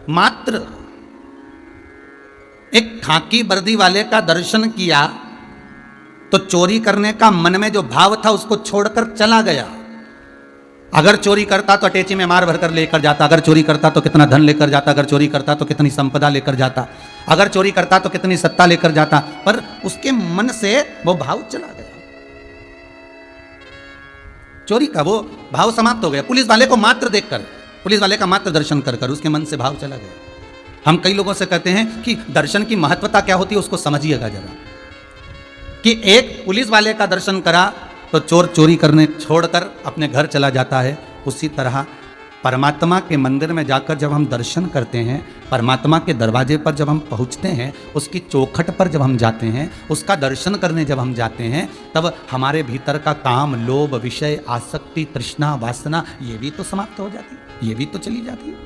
मात्र एक खाकी वर्दी वाले का दर्शन किया तो चोरी करने का मन में जो भाव था उसको छोड़कर चला गया। अगर चोरी करता तो अटैची में मार भरकर लेकर जाता, अगर चोरी करता तो कितना धन लेकर जाता, अगर चोरी करता तो कितनी संपदा लेकर जाता, अगर चोरी करता तो कितनी सत्ता लेकर जाता, पर उसके मन से वो भाव चला गया। चोरी का वो भाव समाप्त हो गया। पुलिस वाले को मात्र देखकर, पुलिस वाले का मात्र दर्शन कर कर उसके मन से भाव चला गया। हम कई लोगों से कहते हैं कि दर्शन की महत्वता क्या होती है, उसको समझिएगा जरा, कि एक पुलिस वाले का दर्शन करा तो चोर चोरी करने छोड़कर अपने घर चला जाता है। उसी तरह परमात्मा के मंदिर में जाकर जब हम दर्शन करते हैं, परमात्मा के दरवाजे पर जब हम पहुंचते हैं, उसकी चौखट पर जब हम जाते हैं, उसका दर्शन करने जब हम जाते हैं, तब हमारे भीतर का काम, लोभ, विषय, आसक्ति, तृष्णा, वासना, ये भी तो समाप्त हो जाती है, ये भी तो चली जाती है।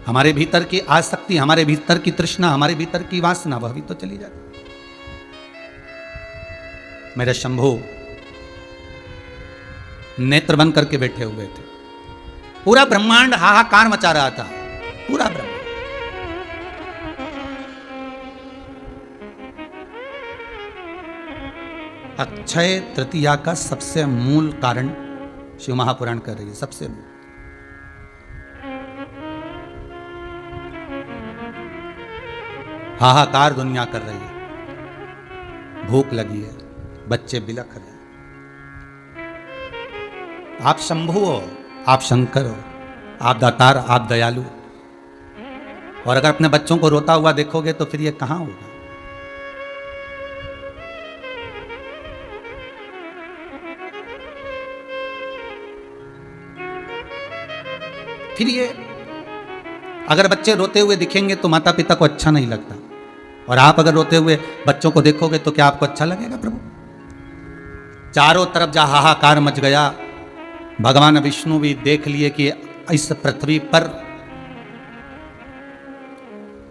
हमारे भीतर की आसक्ति, हमारे भीतर की तृष्णा, हमारे भीतर की वासना, वह भी तो चली जाती है। मेरे शंभू नेत्र बंद करके बैठे हुए थे। पूरा ब्रह्मांड हाहाकार मचा रहा था, पूरा ब्रह्मांड। अक्षय तृतीया का सबसे मूल कारण शिव महापुराण कर रही है, सबसे मूल। हाहाकार दुनिया कर रही है, भूख लगी है, बच्चे बिलख रहे हैं। आप शंभु हो, आप शंकर हो, आप दातार, आप दयालु। और अगर अपने बच्चों को रोता हुआ देखोगे तो फिर ये कहां होगा? फिर ये अगर बच्चे रोते हुए दिखेंगे तो माता पिता को अच्छा नहीं लगता, और आप अगर रोते हुए बच्चों को देखोगे तो क्या आपको अच्छा लगेगा? प्रभु, चारों तरफ जहां हाहाकार मच गया, भगवान विष्णु भी देख लिए कि इस पृथ्वी पर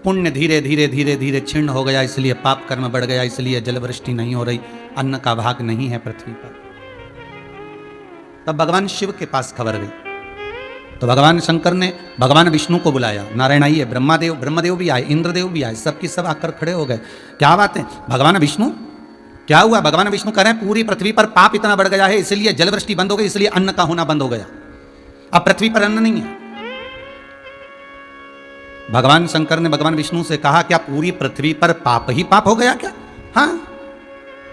पुण्य धीरे धीरे धीरे धीरे क्षीण हो गया, इसलिए पाप कर्म बढ़ गया, इसलिए जलवृष्टि नहीं हो रही, अन्न का भाग नहीं है पृथ्वी पर। तब भगवान शिव के पास खबर गई, तो भगवान शंकर ने भगवान विष्णु को बुलाया। नारायण आइए, ब्रह्मदेव भी आए, इंद्रदेव भी आए, सबकी सब आकर खड़े हो गए। क्या बात है भगवान विष्णु, क्या हुआ? भगवान विष्णु कह रहे हैं पूरी पृथ्वी पर पाप इतना बढ़ गया है, इसलिए जलवृष्टि बंद हो गई, इसलिए अन्न का होना बंद हो गया, अब पृथ्वी पर अन्न नहीं है। भगवान शंकर ने भगवान विष्णु से कहा, क्या पूरी पृथ्वी पर पाप ही पाप हो गया क्या? हाँ।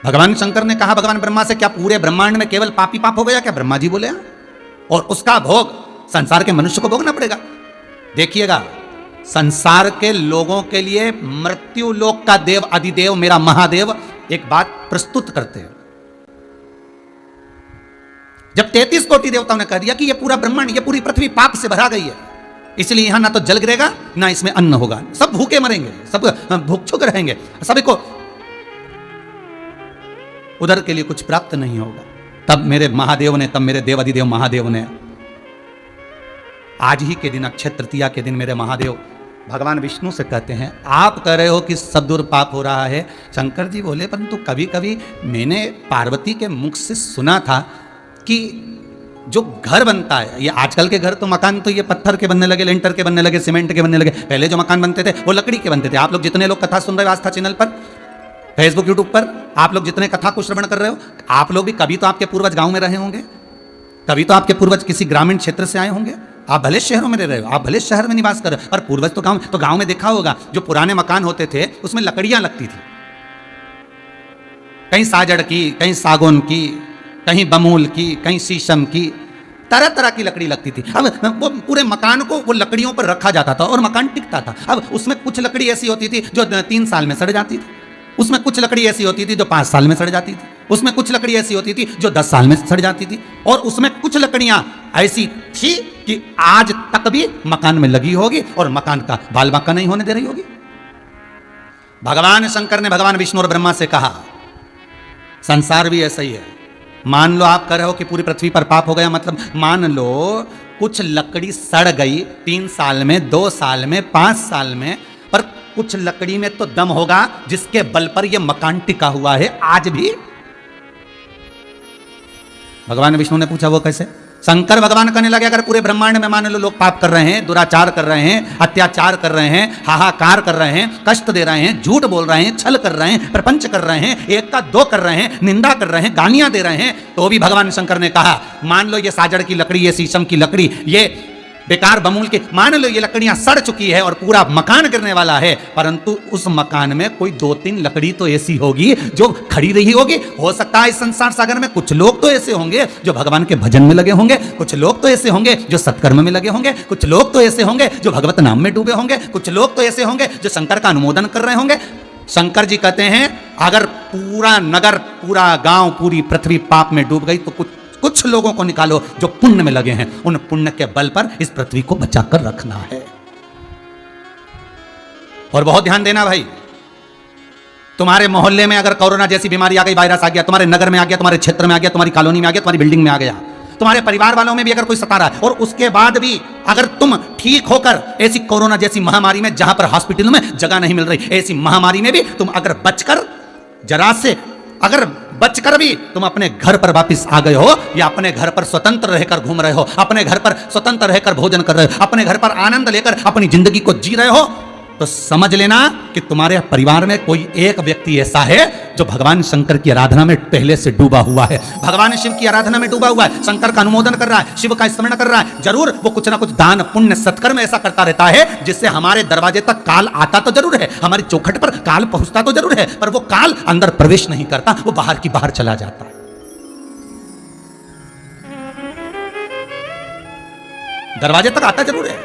भगवान शंकर ने कहा भगवान ब्रह्मा से, क्या पूरे ब्रह्मांड में केवल पाप ही पाप हो गया क्या? ब्रह्मा जी बोले हाँ। और उसका भोग संसार के मनुष्य को भोगना पड़ेगा। देखिएगा, संसार के लोगों के लिए मृत्यु लोक का देव अधिदेव मेरा महादेव एक बात प्रस्तुत करते हैं। जब 33 कोटि देवताओं ने कह दिया कि ये पूरा ब्रह्मांड, ये पूरी पृथ्वी पाप से भरा गई है, इसलिए यहां ना तो जल गिरेगा ना इसमें अन्न होगा, सब भूखे मरेंगे, सब भूखचुक रहेंगे, सभी को उधर के लिए कुछ प्राप्त नहीं होगा। तब मेरे महादेव ने, तब मेरे देव अधिदेव महादेव ने आज ही के दिन, अक्षय तृतीया के दिन, मेरे महादेव भगवान विष्णु से कहते हैं, आप कह रहे हो कि सब दूर पाप हो रहा है। शंकर जी बोले, परंतु कभी कभी मैंने पार्वती के मुख से सुना था कि जो घर बनता है, ये आजकल के घर तो मकान तो ये पत्थर के बनने लगे, लेंटर के बनने लगे, सीमेंट के बनने लगे, पहले जो मकान बनते थे वो लकड़ी के बनते थे। आप लोग जितने लोग कथा सुन रहे हो आस्था चैनल पर, फेसबुक यूट्यूब पर, आप लोग जितने कथा को श्रवण कर रहे हो, आप लोग भी कभी तो आपके पूर्वज गाँव में रहे होंगे, कभी तो आपके पूर्वज किसी ग्रामीण क्षेत्र से आए होंगे। आप भले शहरों में रह रहे हो, आप भले शहर में निवास कर रहे हो, पर पूर्वज तो गांव में देखा होगा, जो पुराने मकान होते थे उसमें लकड़ियां लगती थी, कहीं साजड़ की, कहीं सागौन की, कहीं बमूल की, कहीं शीशम की, तरह तरह की लकड़ी लगती थी। अब वो पूरे मकान को वो लकड़ियों पर रखा जाता था और मकान टिकता था। अब उसमें कुछ लकड़ी ऐसी होती थी जो 3 साल में सड़ जाती थी, उसमें कुछ लकड़ी ऐसी होती थी जो 5 साल में सड़ जाती थी, उसमें कुछ लकड़ी ऐसी होती थी जो 10 साल में सड़ जाती थी, और उसमें कुछ लकड़ियां ऐसी थी कि आज तक भी मकान में लगी होगी और मकान का बाल बांका नहीं होने दे रही होगी। भगवान शंकर ने भगवान विष्णु और ब्रह्मा से कहा, संसार भी ऐसा ही है। मान लो आप कह रहे हो कि पूरी पृथ्वी पर पाप हो गया, मतलब मान लो कुछ लकड़ी सड़ गई 3 साल में, 2 साल में, 5 साल में, पर कुछ लकड़ी में तो दम होगा जिसके बल पर यह मकान टिका हुआ है आज भी। भगवान विष्णु ने पूछा, वो कैसे? शंकर भगवान कहने लगे अगर पूरे ब्रह्मांड में मान लो लोग पाप कर रहे हैं, दुराचार कर रहे हैं, अत्याचार कर रहे हैं, हाहाकार कर रहे हैं, कष्ट दे रहे हैं, झूठ बोल रहे हैं, छल कर रहे हैं, प्रपंच कर रहे हैं, एक का दो कर रहे हैं, निंदा कर रहे हैं, गालियां दे रहे हैं, तो भी भगवान शंकर ने कहा मान लो ये साजड़ की लकड़ी, ये शीशम की लकड़ी, ये बेकार बमूल की, मान लो ये लकड़ियां सड़ चुकी है और पूरा मकान गिरने वाला है, परंतु उस मकान में कोई 2-3 लकड़ी तो ऐसी होगी जो खड़ी रही होगी। हो सकता है इस संसार सागर में कुछ लोग तो ऐसे होंगे जो भगवान के भजन में लगे होंगे, कुछ लोग तो ऐसे होंगे जो सत्कर्म में लगे होंगे, कुछ लोग तो ऐसे होंगे जो भगवत नाम में डूबे होंगे, कुछ लोग तो ऐसे होंगे जो शंकर का अनुमोदन कर रहे होंगे। शंकर जी कहते हैं अगर पूरा नगर, पूरा गांव, पूरी पृथ्वी पाप में डूब गई तो कुछ लोगों को निकालो जो पुण्य में लगे हैं, उन पुण्य के बल पर इस पृथ्वी को बचाकर रखना है। और बहुत ध्यान देना भाई, तुम्हारे मोहल्ले में अगर कोरोना जैसी बीमारी आ गई, वायरस आ गया, तुम्हारे नगर में आ गया, तुम्हारे क्षेत्र में आ गया, तुम्हारी कॉलोनी में आ गया, तुम्हारी बिल्डिंग में आ गया, तुम्हारे परिवार वालों में भी अगर कोई सता रहा है, और उसके बाद भी अगर तुम ठीक होकर ऐसी कोरोना जैसी महामारी में, जहां पर हॉस्पिटल में जगह नहीं मिल रही, ऐसी महामारी में भी तुम अगर बचकर, जरा से अगर बचकर भी तुम अपने घर पर वापस आ गए हो, या अपने घर पर स्वतंत्र रहकर घूम रहे हो, अपने घर पर स्वतंत्र रहकर भोजन कर रहे हो, अपने घर पर आनंद लेकर अपनी जिंदगी को जी रहे हो, तो समझ लेना कि तुम्हारे परिवार में कोई एक व्यक्ति ऐसा है जो भगवान शंकर की आराधना में पहले से डूबा हुआ है, भगवान शिव की आराधना में डूबा हुआ है, शंकर का अनुमोदन कर रहा है, शिव का स्मरण कर रहा है। जरूर वो कुछ ना कुछ दान पुण्य सत्कर्म ऐसा करता रहता है जिससे हमारे दरवाजे तक काल आता तो जरूर है, हमारी चौखट पर काल पहुंचता तो जरूर है, पर वो काल अंदर प्रवेश नहीं करता, वो बाहर की बाहर चला जाता है। दरवाजे तक आता जरूर है,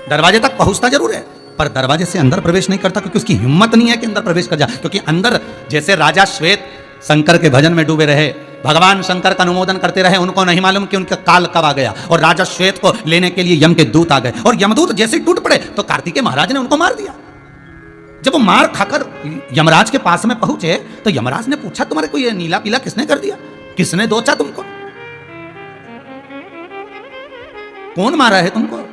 दरवाजे तक पहुंचता जरूर है, पर दरवाजे से अंदर प्रवेश नहीं करता, क्योंकि उसकी हिम्मत नहीं है कि अंदर प्रवेश कर जाए। क्योंकि अंदर जैसे राजा श्वेत शंकर के भजन में डूबे रहे, भगवान शंकर का अनुमोदन करते रहे, उनको नहीं मालूम कि उनका काल कब आ गया, और राजा श्वेत को लेने के लिए यम के दूत आ गए, और यमदूत जैसे ही टूट पड़े तो कार्तिकेय महाराज ने उनको मार दिया। जब वो मार खाकर यमराज के पास में पहुंचे तो यमराज ने पूछा तुम्हारे को ये नीला पीला किसने कर दिया, किसने दोचा तुमको, कौन मारा है तुमको?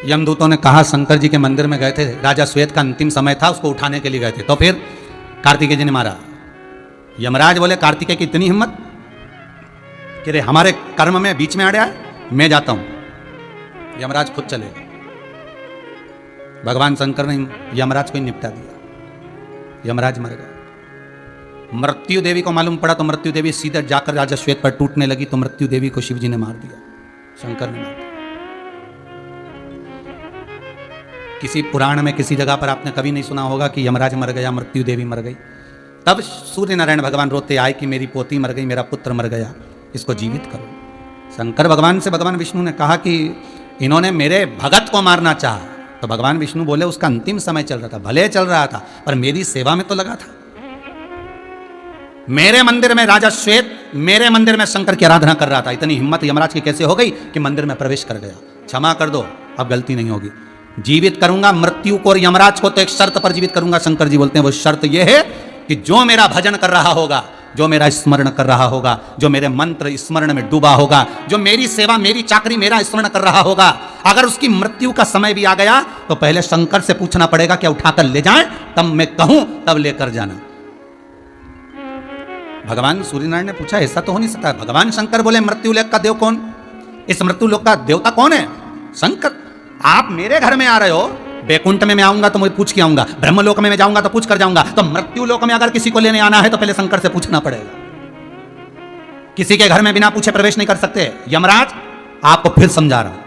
यमदूतों ने कहा शंकर जी के मंदिर में गए थे, राजा श्वेत का अंतिम समय था, उसको उठाने के लिए गए थे, तो फिर कार्तिकेय जी ने मारा। यमराज बोले कार्तिकेय की इतनी हिम्मत कि रे हमारे कर्म में बीच में आ रहा है, मैं जाता हूं। यमराज खुद चले गए, भगवान शंकर ने यमराज को ही निपटा दिया, यमराज मर गए। मृत्यु देवी को मालूम पड़ा तो मृत्यु देवी सीधे जाकर राजा श्वेत पर टूटने लगी, तो मृत्यु देवी को शिव जी ने मार दिया, शंकर ने मार दिया। किसी पुराण में किसी जगह पर आपने कभी नहीं सुना होगा कि यमराज मर गया, मृत्यु देवी मर गई। तब सूर्य नारायण भगवान रोते आए कि मेरी पोती मर गई, मेरा पुत्र मर गया, इसको जीवित करो। शंकर भगवान से भगवान विष्णु ने कहा कि इन्होंने मेरे भगत को मारना चाहा, तो भगवान विष्णु बोले उसका अंतिम समय चल रहा था, भले चल रहा था, पर मेरी सेवा में तो लगा था। मेरे मंदिर में राजा श्वेत, मेरे मंदिर में शंकर की आराधना कर रहा था। इतनी हिम्मत यमराज की कैसे हो गई कि मंदिर में प्रवेश कर गया। क्षमा कर दो, अब गलती नहीं होगी, जीवित करूंगा मृत्यु को और यमराज को तो एक शर्त पर जीवित करूंगा। शंकर जी बोलते हैं वो शर्त यह है कि जो मेरा भजन कर रहा होगा, जो मेरा स्मरण कर रहा होगा, जो मेरे मंत्र स्मरण में डूबा होगा, जो मेरी सेवा मेरी चाकरी मेरा स्मरण कर रहा होगा, अगर उसकी मृत्यु का समय भी आ गया तो पहले शंकर से पूछना पड़ेगा क्या उठाकर ले जाएं, तब मैं कहूं तब लेकर जाना। भगवान सूर्यनारायण ने पूछा ऐसा तो हो नहीं सकता। भगवान शंकर बोले मृत्यु लोक का देव कौन, इस मृत्यु लोक का देवता कौन है? शंकर। आप मेरे घर में आ रहे हो, बैकुंठ में मैं आऊंगा तो मुझे पूछ के आऊंगा, ब्रह्मलोक में मैं जाऊंगा तो पूछ कर जाऊंगा, तो मृत्यु लोक में अगर किसी को लेने आना है तो पहले शंकर से पूछना पड़ेगा। किसी के घर में बिना पूछे प्रवेश नहीं कर सकते। यमराज आपको फिर समझा रहा हूं।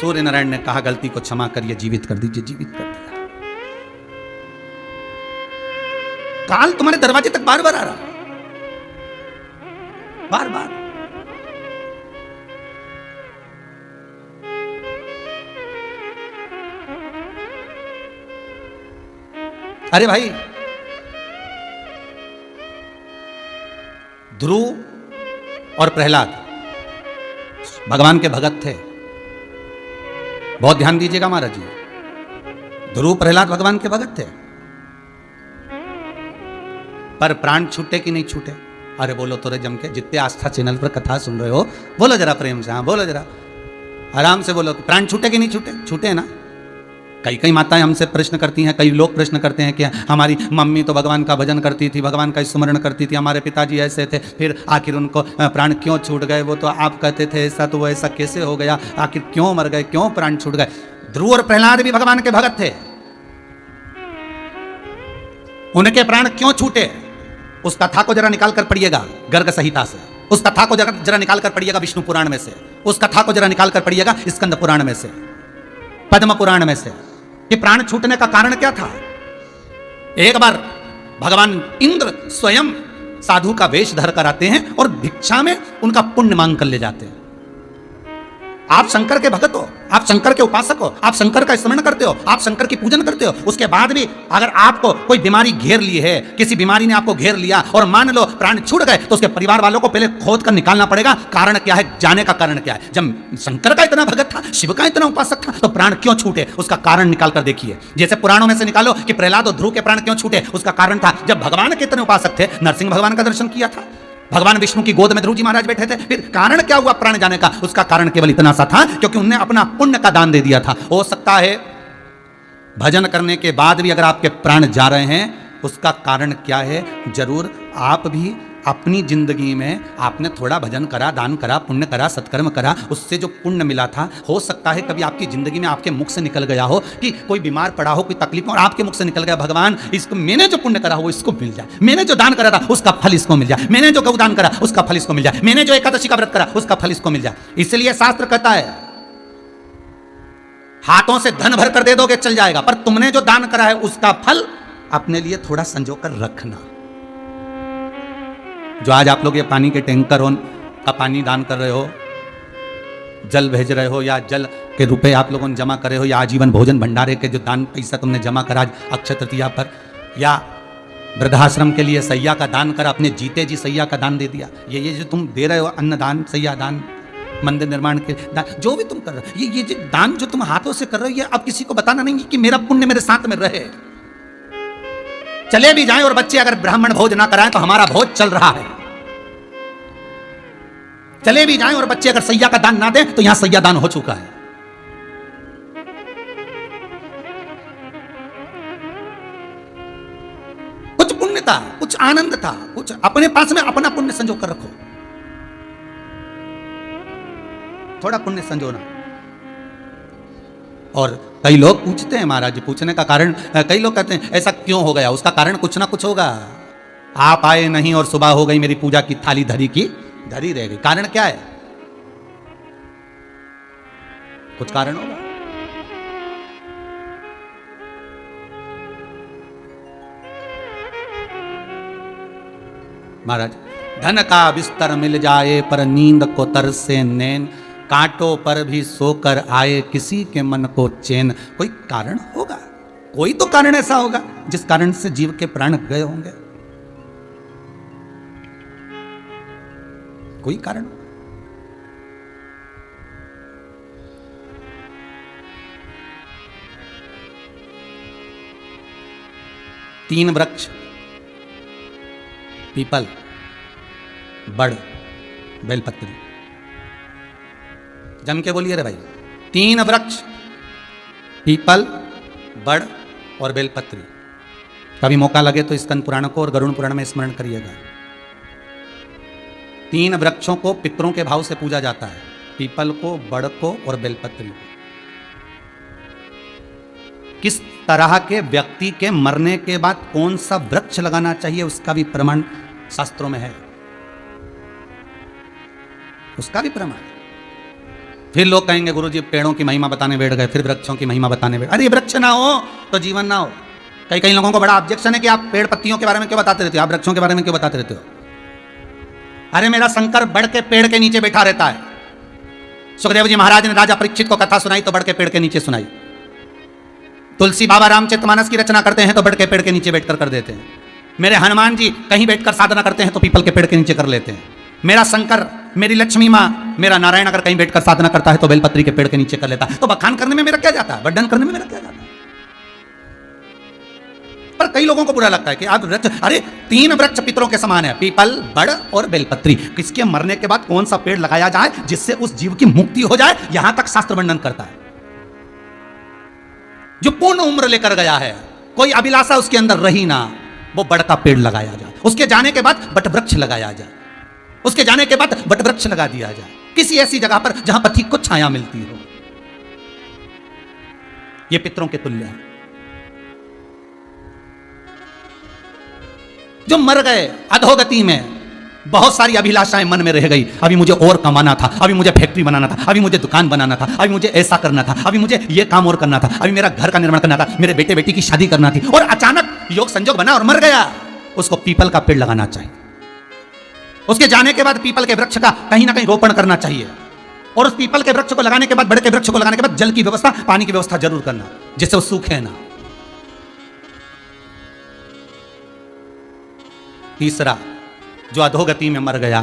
सूर्य नारायण ने कहा गलती को क्षमा करिए, जीवित कर दीजिए। जीवित कर दिया। काल तुम्हारे दरवाजे तक बार बार आ रहा, बार बार। अरे भाई, ध्रुव और प्रहलाद भगवान के भगत थे। बहुत ध्यान दीजिएगा महाराज जी, ध्रुव प्रहलाद भगवान के भगत थे, पर प्राण छूटे कि नहीं छूटे? अरे बोलो तो रे जम के, जितने आस्था चैनल पर कथा सुन रहे हो बोलो जरा प्रेम से, हाँ बोलो जरा आराम से बोलो, प्राण छूटे कि नहीं छूटे? छूटे ना। कई कई माताएं हमसे प्रश्न करती हैं, कई लोग प्रश्न करते हैं कि हमारी मम्मी तो भगवान का भजन करती थी, भगवान का स्मरण करती थी, हमारे पिताजी ऐसे थे, फिर आखिर उनको प्राण क्यों छूट गए? वो तो आप कहते थे ऐसा, तो वो ऐसा कैसे हो गया? आखिर क्यों मर गए, क्यों प्राण छूट गए? ध्रुव और प्रहलाद भी भगवान के भगत थे, उनके प्राण क्यों छूटे? उस कथा को जरा निकाल कर पढ़िएगा गर्ग संहिता से, उस कथा को जरा निकाल कर पढ़िएगा विष्णु पुराण में से, उस कथा को जरा निकाल कर पढ़िएगा स्कंद पुराण में से, पद्म पुराण में से, कि प्राण छूटने का कारण क्या था। एक बार भगवान इंद्र स्वयं साधु का वेश धर कर आते हैं और भिक्षा में उनका पुण्य मांग कर ले जाते हैं। आप शंकर के भगत हो, आप शंकर के उपासक हो, आप शंकर का स्मरण करते हो, आप शंकर की पूजन करते हो, उसके बाद भी अगर आपको कोई बीमारी घेर ली है, किसी बीमारी ने आपको घेर लिया और मान लो प्राण छूट गए, तो उसके परिवार वालों को पहले खोद कर निकालना पड़ेगा कारण क्या है, जाने का कारण क्या है। जब शंकर का इतना भगत था, शिव का इतना उपासक था, तो प्राण क्यों छूटे उसका कारण निकाल कर देखिए। जैसे पुराणों में से निकालो कि प्रहलाद और ध्रुव के प्राण क्यों छूटे, उसका कारण था जब भगवान के इतने उपासक थे, नरसिंह भगवान का दर्शन किया था, भगवान विष्णु की गोद में ध्रुव जी महाराज बैठे थे। फिर कारण क्या हुआ प्राण जाने का? उसका कारण केवल इतना सा था क्योंकि उन्होंने अपना पुण्य का दान दे दिया था। हो सकता है भजन करने के बाद भी अगर आपके प्राण जा रहे हैं, उसका कारण क्या है? जरूर आप भी अपनी जिंदगी में आपने थोड़ा भजन करा, दान करा, पुण्य करा, सत्कर्म करा, उससे जो पुण्य मिला था, हो सकता है कभी आपकी जिंदगी में आपके मुख से निकल गया हो कि कोई बीमार पड़ा हो, कोई तकलीफ और आपके मुख से निकल गया, भगवान इसको मैंने जो पुण्य करा वो इसको मिल जाए, मैंने जो दान करा था उसका फल इसको मिल जाए, मैंने जो गौदान करा उसका फल इसको मिल जाए, मैंने जो एकादशी का व्रत करा उसका फल इसको मिल जाए। इसलिए शास्त्र कहता है हाथों से धन भर कर दे दोगे चल जाएगा, पर तुमने जो दान करा है उसका फल अपने लिए थोड़ा संजो कर रखना। जो आज आप लोग ये पानी के टैंकर का पानी दान कर रहे हो, जल भेज रहे हो, या जल के रुपए आप लोगों ने जमा करे हो, या आजीवन भोजन भंडारे के जो दान पैसा तुमने जमा करा अक्षय तृतीया पर, या वृद्धाश्रम के लिए सैया का दान करा, अपने जीते जी सैया का दान दे दिया, ये जो तुम दे रहे हो अन्न दान, सैया दान, मंदिर निर्माण के दान, जो भी तुम कर रहे हो, ये जो दान जो तुम हाथों से कर रहे हो, ये अब किसी को बताना नहीं कि मेरा पुण्य मेरे साथ में रहे। चले भी जाएं और बच्चे अगर ब्राह्मण भोज ना कराएं तो हमारा भोज चल रहा है। चले भी जाएं और बच्चे अगर सैया का दान ना दें तो यहां सैया दान हो चुका है। कुछ पुण्य था, कुछ आनंद था, कुछ अपने पास में अपना पुण्य संजो कर रखो, थोड़ा पुण्य संजोना। और कई लोग पूछते हैं महाराज जी, पूछने का कारण, कई लोग कहते हैं ऐसा क्यों हो गया, उसका कारण कुछ ना कुछ होगा। आप आए नहीं और सुबह हो गई, मेरी पूजा की थाली धरी की धरी रह गई, कारण क्या है? कुछ कारण होगा। महाराज, धन का बिस्तर मिल जाए पर नींद को तरसे नैन, कांटों पर भी सोकर आए किसी के मन को चैन। कोई कारण होगा, कोई तो कारण ऐसा होगा जिस कारण से जीव के प्राण गए होंगे, कोई कारण। तीन वृक्ष, पीपल, बड़, बेलपत्री, जम के बोलिए रे भाई, तीन वृक्ष, पीपल, बड़ और बेलपत्री। कभी मौका लगे तो स्कंद पुराण को और गरुड़ पुराण में स्मरण करिएगा। तीन वृक्षों को पितरों के भाव से पूजा जाता है, पीपल को, बड़ को और बेलपत्री को। किस तरह के व्यक्ति के मरने के बाद कौन सा वृक्ष लगाना चाहिए उसका भी प्रमाण शास्त्रों में है, उसका भी प्रमाण। फिर लोग कहेंगे गुरुजी पेड़ों की महिमा बताने बैठ गए, फिर वृक्षों की महिमा बताने बैठ। अरे वृक्ष ना हो तो जीवन ना हो। कई लोगों को बड़ा ऑब्जेक्शन है कि आप पेड़ पत्तियों के बारे में क्यों बताते रहते हो, आप वृक्षों के बारे में क्यों बताते रहते हो। अरे मेरा शंकर बढ़ के पेड़ के नीचे बैठा रहता है। सुखदेव जी महाराज ने राजा परीक्षित को कथा सुनाई तो बढ़ के पेड़ के नीचे सुनाई। तुलसी बाबा रामचरितमानस की रचना करते हैं तो बढ़ के पेड़ के नीचे बैठकर कर देते हैं। मेरे हनुमान जी कहीं बैठकर साधना करते हैं तो पीपल के पेड़ के नीचे कर लेते हैं। मेरा शंकर, मेरी लक्ष्मी माँ, मेरा नारायण अगर कहीं बैठकर साधना करता है तो बेलपत्री के पेड़ के नीचे कर लेता है। तो बखान करने में मेरा क्या जाता है, वर्णन करने में मेरा क्या जाता है। पर कई लोगों को बुरा लगता है कि आप वृक्ष, अरे तीन वृक्ष पितरों के समान है, पीपल, बड़ और बेलपत्री। किसके मरने के बाद कौन सा पेड़ लगाया जाए जिससे उस जीव की मुक्ति हो जाए, यहां तक शास्त्र वर्णन करता है। जो पूर्ण उम्र लेकर गया है, कोई अभिलाषा उसके अंदर रही ना, वो बड़ का पेड़ लगाया जाए, उसके जाने के बाद बट वृक्ष लगाया जाए, उसके जाने के बाद बट वृक्ष लगा दिया जाए, किसी ऐसी जगह पर जहां पथिक को छाया मिलती हो। ये पितरों के तुल्य है। जो मर गए अधोगति में, बहुत सारी अभिलाषाएं मन में रह गई, अभी मुझे और कमाना था, अभी मुझे फैक्ट्री बनाना था, अभी मुझे दुकान बनाना था, अभी मुझे ऐसा करना था, अभी मुझे ये काम और करना था, अभी मेरा घर का निर्माण करना था, मेरे बेटे बेटी की शादी करना थी, और अचानक योग संजोग बना और मर गया। उसको पीपल का पेड़ लगाना चाहिए। उसके जाने के बाद पीपल के वृक्ष का कहीं ना कहीं रोपण करना चाहिए, और उस पीपल के वृक्ष को लगाने के बाद, बड़े के वृक्ष को लगाने के बाद जल की व्यवस्था, पानी की व्यवस्था जरूर करना, जिससे वो सूखे ना। तीसरा, जो अधोगति में मर गया,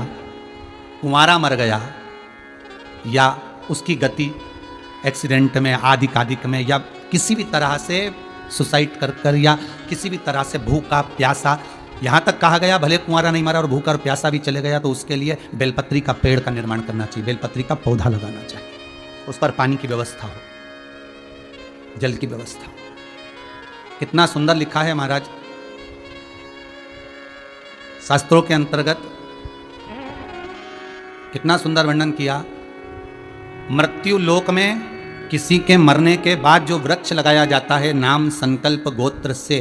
कुंवारा मर गया, या उसकी गति एक्सीडेंट में, आदि कादिक में, या किसी भी तरह से सुसाइड कर या किसी भी तरह से भूखा प्यासा, यहां तक कहा गया भले कुंवारा नहीं मरा और भूखा और प्यासा भी चले गया तो उसके लिए बेलपत्री का पेड़ का निर्माण करना चाहिए, बेलपत्री का पौधा लगाना चाहिए, उस पर पानी की व्यवस्था हो, जल की व्यवस्था हो। कितना सुंदर लिखा है महाराज शास्त्रों के अंतर्गत, कितना सुंदर वर्णन किया। मृत्यु लोक में किसी के मरने के बाद जो वृक्ष लगाया जाता है नाम संकल्प गोत्र से,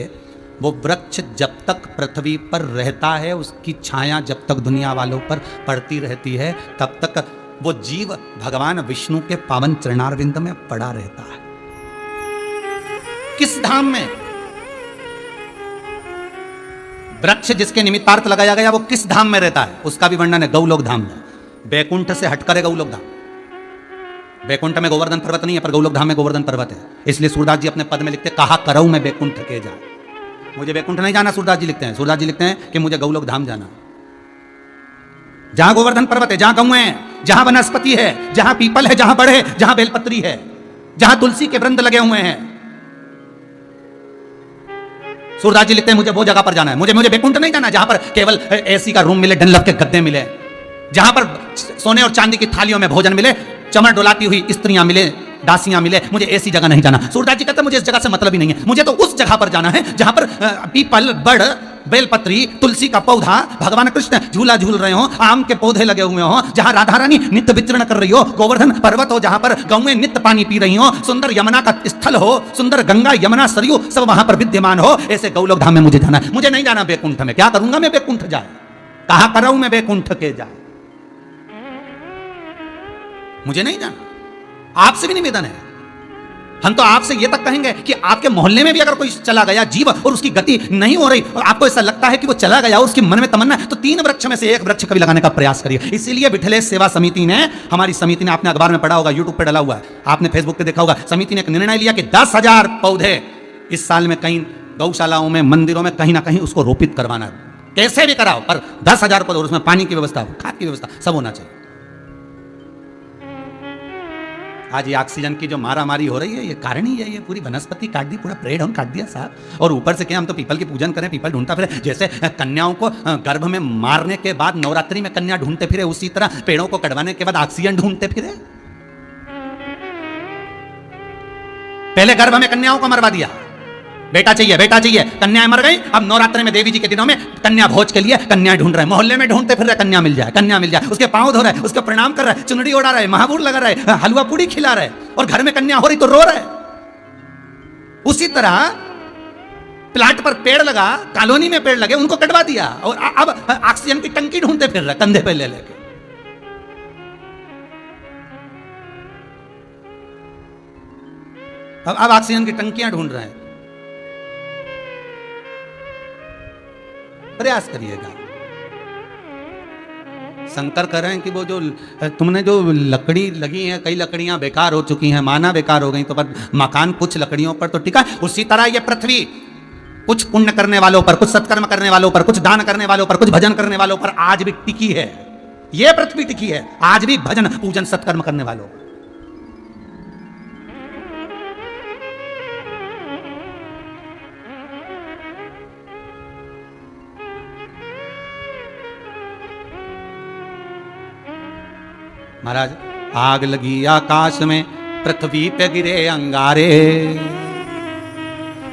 वो वृक्ष जब तक पृथ्वी पर रहता है, उसकी छाया जब तक दुनिया वालों पर पड़ती रहती है, तब तक वो जीव भगवान विष्णु के पावन चरणारविंद में पड़ा रहता है। किस धाम में? वृक्ष जिसके निमित्तार्थ लगाया गया वो किस धाम में रहता है, उसका भी वर्णन है गौलोक धाम में। बैकुंठ से हटकर है गौलोक धाम। बैकुंठ में गोवर्धन पर्वत नहीं है, पर गौलोक धाम में गोवर्धन पर्वत है। इसलिए सूरदास जी अपने पद में लिखते, कहा करऊ मैं बैकुंठ के जा। मुझे बैकुंठ नहीं जाना, सूरदास जी लिखते हैं। सूरदास जी लिखते हैं कि मुझे गौलोक धाम जाना, जहां गोवर्धन पर्वत है, जहां गौ है, जहां वनस्पति है, जहां पीपल है, जहां बड़ है, जहां बेलपत्री है, जहां तुलसी के वृंद लगे हुए हैं। सूरदास जी लिखते हैं मुझे वो जगह पर जाना है। मुझे बैकुंठ नहीं जाना जहां पर केवल एसी का रूम मिले, डनलप के गद्दे मिले, जहां पर सोने और चांदी की थालियों में भोजन मिले, चमड़ डोलाती हुई स्त्रियां मिले, दासियां मिले। मुझे ऐसी जगह नहीं जाना। सूरदास जी कहते हैं मुझे इस जगह से मतलब ही नहीं है, मुझे तो उस जगह पर जाना है जहां पर पीपल, बड़, बेलपत्री, तुलसी का पौधा, भगवान कृष्ण झूला झूल रहे हो, आम के पौधे लगे हुए हो, जहां राधा रानी नित्य विचरण कर रही हो, गोवर्धन पर्वत हो जहां पर गौएं नित्य पानी पी रही हो, सुंदर यमुना का स्थल हो, सुंदर गंगा यमुना सरयू सब वहां पर विद्यमान हो, ऐसे गौलोक धाम में मुझे जाना है। मुझे नहीं जाना बैकुंठ में। क्या करूंगा मैं बैकुंठ जाए? कहा कराऊं मैं बैकुंठ के जाए? मुझे नहीं जाना। आपसे भी निवेदन है, हम तो आपसे यह तक कहेंगे कि आपके मोहल्ले में भी अगर कोई चला गया जीव और उसकी गति नहीं हो रही और आपको ऐसा लगता है कि वो चला गया और उसकी मन में तमन्ना है, तो 3 वृक्ष में से 1 वृक्ष कभी लगाने का प्रयास करिए। इसीलिए विठलेश सेवा समिति ने, हमारी समिति ने, आपने अखबार में पढ़ा होगा, यूट्यूब पे डाला हुआ है, आपने फेसबुक पे देखा होगा, समिति ने एक निर्णय लिया कि 10,000 पौधे इस साल में कहीं गौशालाओं में, मंदिरों में कहीं ना कहीं उसको रोपित करवाना है। कैसे भी कराओ, पर 10,000 पौधे, उसमें पानी की व्यवस्था, खाद की व्यवस्था सब होना चाहिए। आज ये ऑक्सीजन की जो मारामारी हो रही है, ये कारण ही है। ये पूरी वनस्पति काट दी, पूरा पेड़ हम काट दिया साहब, और ऊपर से क्या हम तो पीपल की पूजन करें, पीपल ढूंढता फिरे। जैसे कन्याओं को गर्भ में मारने के बाद नवरात्रि में कन्या ढूंढते फिरे, उसी तरह पेड़ों को कटवाने के बाद ऑक्सीजन ढूंढते फिरे। पहले गर्भ में कन्याओं को मरवा दिया, बेटा चाहिए, बेटा चाहिए, कन्याएं मर गई। अब नवरात्रि में देवी जी के दिनों में कन्या भोज के लिए कन्याएं ढूंढ रहे हैं, मोहल्ले में ढूंढते फिर रहे, कन्या मिल जाए, कन्या मिल जाए। उसके पांव धो रहे, उसको प्रणाम कर रहे, चुनरी ओढ़ा रहे, महाबूर लगा रहे, हलवा पूड़ी खिला रहे, और घर में कन्या हो रही तो रो रहे। उसी तरह प्लाट पर पेड़ लगा, कॉलोनी में पेड़ लगे, उनको कटवा दिया, और अब ऑक्सीजन की टंकी ढूंढते फिर रहे कंधे पे ले लेके। अब ऑक्सीजन की टंकियां ढूंढ रहे हैं। प्रयास करिएगा। शंकर कह रहे हैं कि वो जो तुमने जो लकड़ी लगी है, कई लकड़ियां बेकार हो चुकी हैं, माना बेकार हो गई, तो पर मकान कुछ लकड़ियों पर तो टिका। उसी तरह ये पृथ्वी कुछ पुण्य करने वालों पर, कुछ सत्कर्म करने वालों पर, कुछ दान करने वालों पर, कुछ भजन करने वालों पर आज भी टिकी है। ये पृथ्वी टिकी है आज भी भजन पूजन सत्कर्म करने वालों पर। महाराज, आग लगी आकाश में, पृथ्वी पे गिरे अंगारे,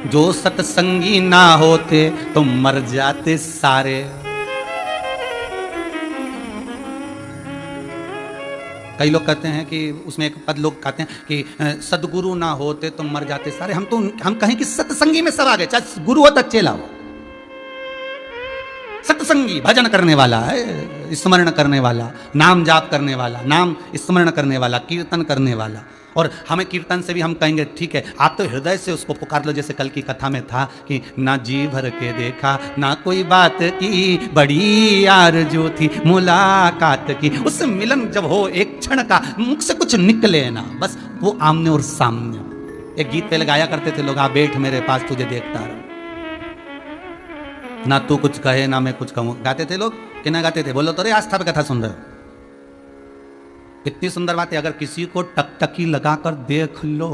जो सत्संगी ना होते तो मर जाते सारे। कई लोग कहते हैं कि उसमें एक पद लोग कहते हैं कि सदगुरु ना होते तो मर जाते सारे। हम कहें कि सत्संगी में सब आ गए, चाहे गुरु हो तो चेला हो। सत्संगी भजन करने वाला है, स्मरण करने वाला, नाम जाप करने वाला, नाम स्मरण करने वाला, कीर्तन करने वाला। और हमें कीर्तन से भी हम कहेंगे ठीक है, आप तो हृदय से उसको पुकार लो। जैसे कल की कथा में था कि ना जी भर के देखा, ना कोई बात की, बड़ी आरज़ू थी मुलाकात की। उससे मिलन जब हो, एक क्षण का, मुख से कुछ निकले ना, बस वो आमने और सामने। एक गीत पहले गाया करते थे लोग, आ बैठ मेरे पास तुझे देखता रहो, ना तू कुछ कहे ना मैं कुछ कहूँ। गाते थे लोग कि ना गाते थे? बोलो तो रे, आस्था पे कथा सुन रहे हो। कितनी सुंदर बात है। अगर किसी को टकटकी लगाकर देख लो